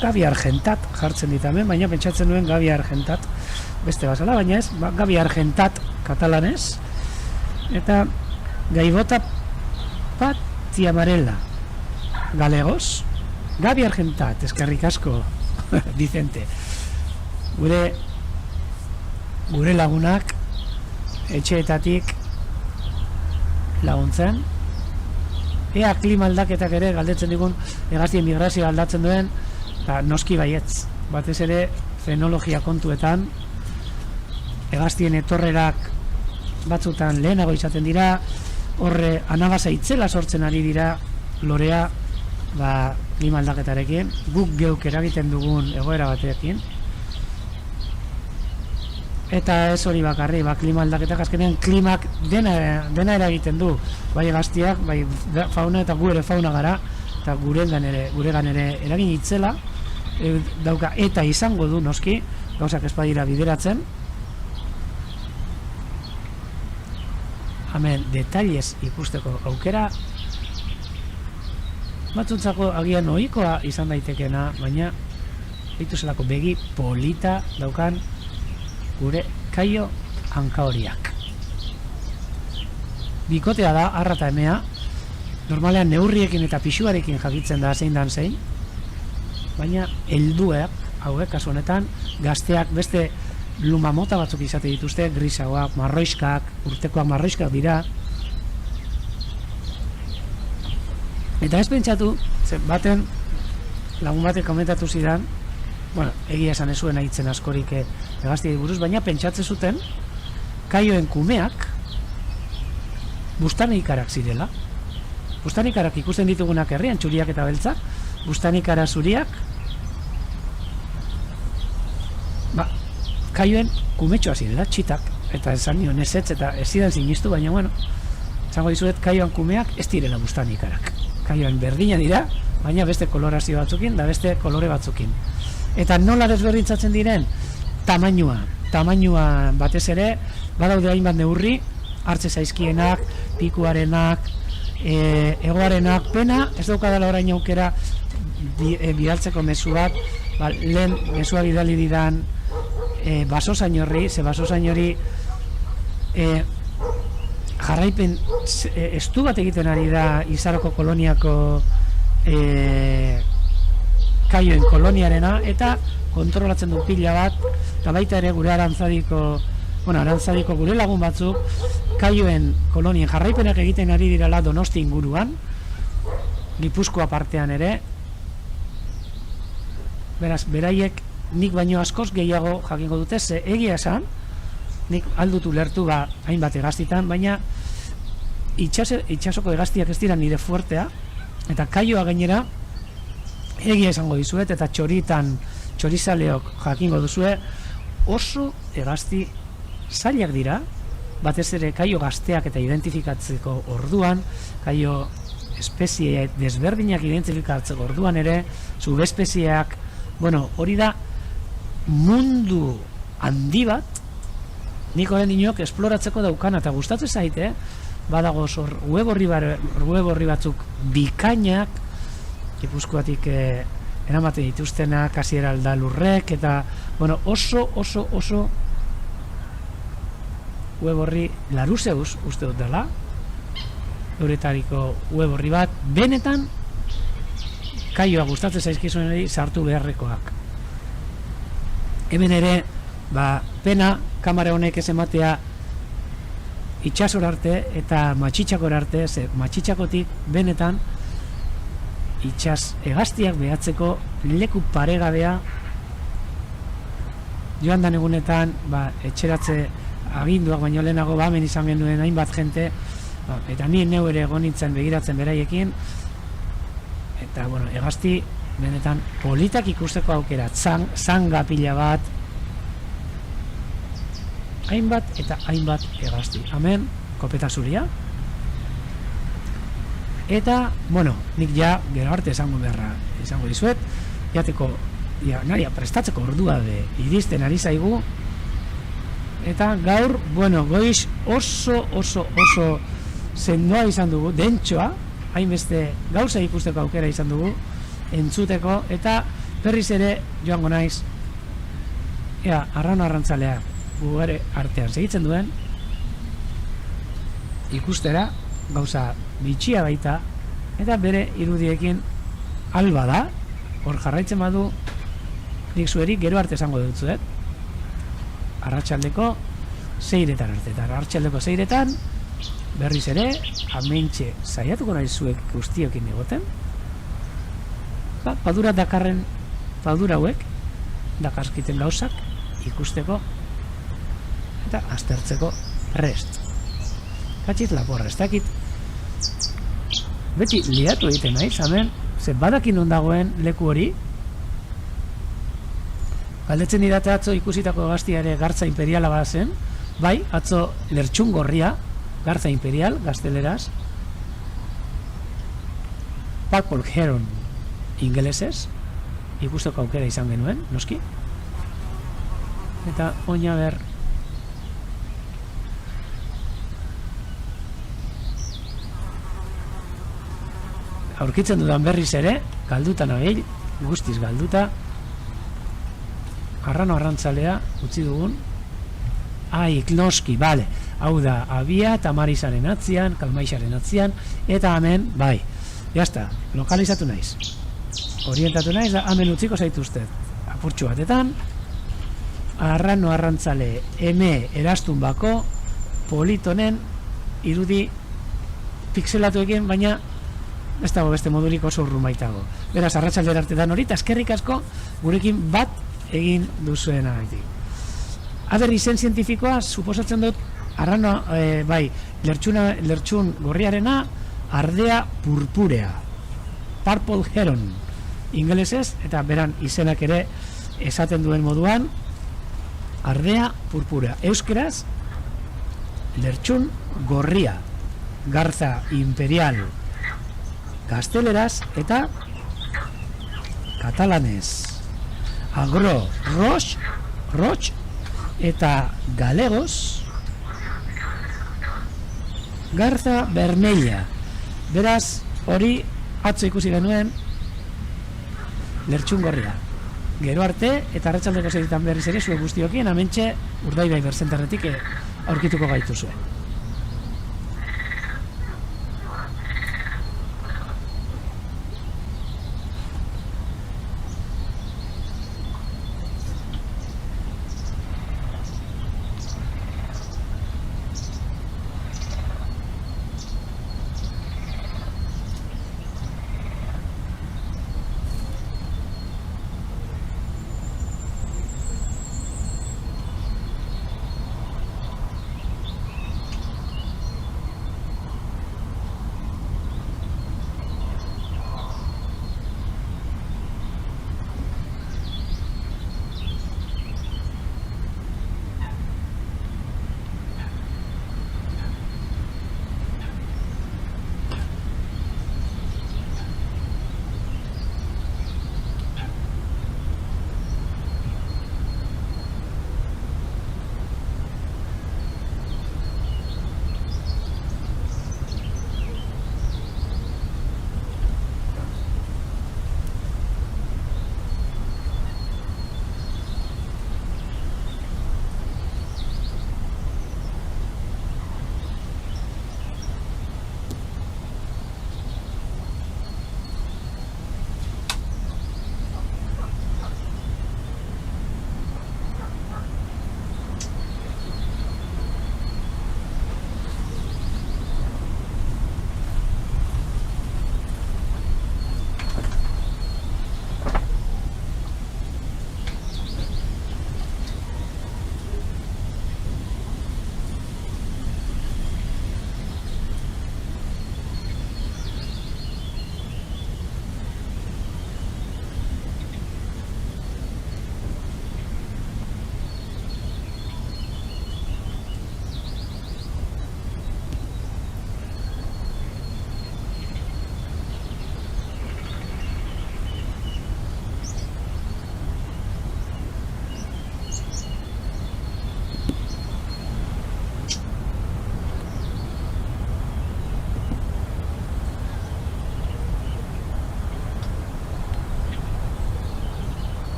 Gavi Argentat jartzen ditamen, baina pentsatzen duen Gavi Argentat beste bazala, baina ez, Gavi Argentat katalanez, eta Gaivota Pati Amarela galegos, Gavi Argentat, eskerrik asko Vicente, gure lagunak etxeetatik laguntzen, ea klima aldaketak ere galdetzen digun hegaztien migrazioa aldatzen duen, noski baietz, batez ere fenologia kontuetan, hegaztien etorrerak batzutan lehenago izaten dira, horre anabasa itzela sortzen ari dira lorea, klima aldaketarekin, guk geuk eragiten dugun egoera batekin, eta ez hori bakarri, klima aldaketak azkenean klimak dena eragiten du, bai hegaztiak, bai fauna eta gu ere fauna gara, eta guregan ere eragin itzela dauka, eta izango du noski, gauzak ez badira bideratzen. Hemen detailez ikusteko aukera batzuntzako agian ohikoa izan daitekena, baina dituzelako begi polita daukan gure kaio hanka horiak. Bikotea da, arra eta emea, normalean neurriekin eta pixuarekin jakitzen da zein dan zein, baina helduek, hauek kasu honetan, gazteak beste luma mota batzuk izate dituzte, grisagoak, marroiskak, urtekoak marroiskak dira. Eta ez pentsatu, baten lagun batek komentatu zidan, egia esan ez zuen aitzen askorik hegaztiei buruz, baina pentsatze zuten kaioen kumeak bustanikarak zirela. Bustanikarak ikusten ditugunak herrian, txuriak eta beltzak, bustanikara zuriak, kaioen kumetxoa zirela, txitak, eta esan nion ezetz eta ez zidan sinistu, baina esango dizuet kaioan kumeak ez direla bustanikarak. Kaioan berdina dira, baina beste kolorazio batzukin da beste kolore batzukin. Eta nola desberdintzatzen diren? Tamainua. tamainua batez ere, badaude hainbat neurri, hartze zaizkienak, pikuarenak, egoarenak, pena, ez daukadala orain aukera bidaltzeko mezu bat, lehen mezua bidali didan basozain horri, ze basozain hori jarraipen estu bat egiten ari da Izaroko koloniako kaioen koloniarena, eta kontrolatzen du pila bat, eta baita ere gure arantzadiko gure lagun batzuk kaioen kolonien jarraipenak egiten ari direla Donosti inguruan, Gipuzkoa partean ere. Beraz, beraiek nik baino askoz gehiago jakingo dute, ze egia esan, nik aldutu lertu hainbat hegaztitan, baina itxasoko hegaztiak ez dira nire fuertea, eta kaioa gainera egia esango dizuet, eta txorizaleok jakingo duzue, oso hegazti zailak dira, batez ere kaio gazteak eta identifikatzeko orduan, kaio espezie desberdinak identifikatzeko orduan ere, subespezieak, hori da mundu handi bat, nik horren dinok esploratzeko daukana, eta gustatzen zaite, badago web horri batzuk bikainak, Gipuzkoatik eramaten dituztenak, Asier Aldalurrek, eta oso web horri Laruseus uste dut dela, euretariko web horri bat, benetan kaioa gustatzen zaizkizuen hori sartu beharrekoak. Hemen ere, pena kamera honek ez ematea itxasor arte eta matxitxakor arte, ze matxitxakotik benetan itxas hegaztiak behatzeko leku paregabea joan dan egunetan, etxeratze aginduak baino lehenago hemen izan genuen hainbat jente, eta ni neu ere gonitzen begiratzen beraiekin, eta hegazti benetan politak ikusteko aukera, zanga pila bat, hainbat eta hainbat hegazti. Hemen kopeta zuria, eta nik gero arte izango dizuet, jateko naria prestatzeko ordua iristen ari zaigu, eta gaur, goiz oso sendoa izan dugu, dentsoa, hainbeste gauza ikusteko aukera izan dugu, entzuteko, eta berriz ere joango naiz, arrano arrantzalea gugare artean segitzen duen, ikustera, gauza bitxia baita, eta bere irudiekin alba da, hor jarraitzen badu, nik zueri gero arte esango dutzuet, arratsaldeko 6etan arte, eta arratsaldeko 6etan, berriz ere, amentxe saiatuko nahi zuek guztiokin egoten, padura dakarren padura hauek, dakarskiten gauzak, ikusteko, eta aztertzeko prest. Katxit laporra, ez dakit, beti liatu egiten naiz, hemen, ze badakin ondagoen leku hori, galdetzen didate atzo ikusitako gaztiare Gartza Imperiala bazen, atzo Lertxun Gorria, Garza Imperial, gazteleraz, Purple Heron ingelesez, ikusteko aukera izan genuen, noski, eta oina ber, aurkitzen dudan berriz ere, galduta nabil, guztiz galduta, arrano arrantzalea utzi dugun, noski, bale, hau da, Abia eta Marisaren atzian, Kalmaixaren atzian, eta hemen, jazta, lokalizatu naiz, orientatu naiz, hemen utziko zaituztet, apurtxu batetan, arrano arrantzale, eme erastun bako, politonen, irudi pixelatu egin, baina ez dago beste modurik oso urrun baitago. Beraz, arratsaldera artetan hori, eta eskerrik asko gurekin bat egin duzuena gaitik. Izen zientifikoa, suposatzen dut, arrano, Lertxun Gorriarena, Ardea purpurea, Purple Heron, ingelesez, eta beran izenak ere esaten duen moduan, Ardea purpurea. Euskeraz, Lertxun Gorria, Garza Imperial, gazteleraz eta katalanez. Agro, Roch, eta galegos garza vermella. Beraz, hori atzo ikusi genuen lertxungorria. Gero arte, eta arratsaldeko seitan berriz ere, zuen guztiokien, hementxe Urdaibai berzenterretik aurkituko gaituzue.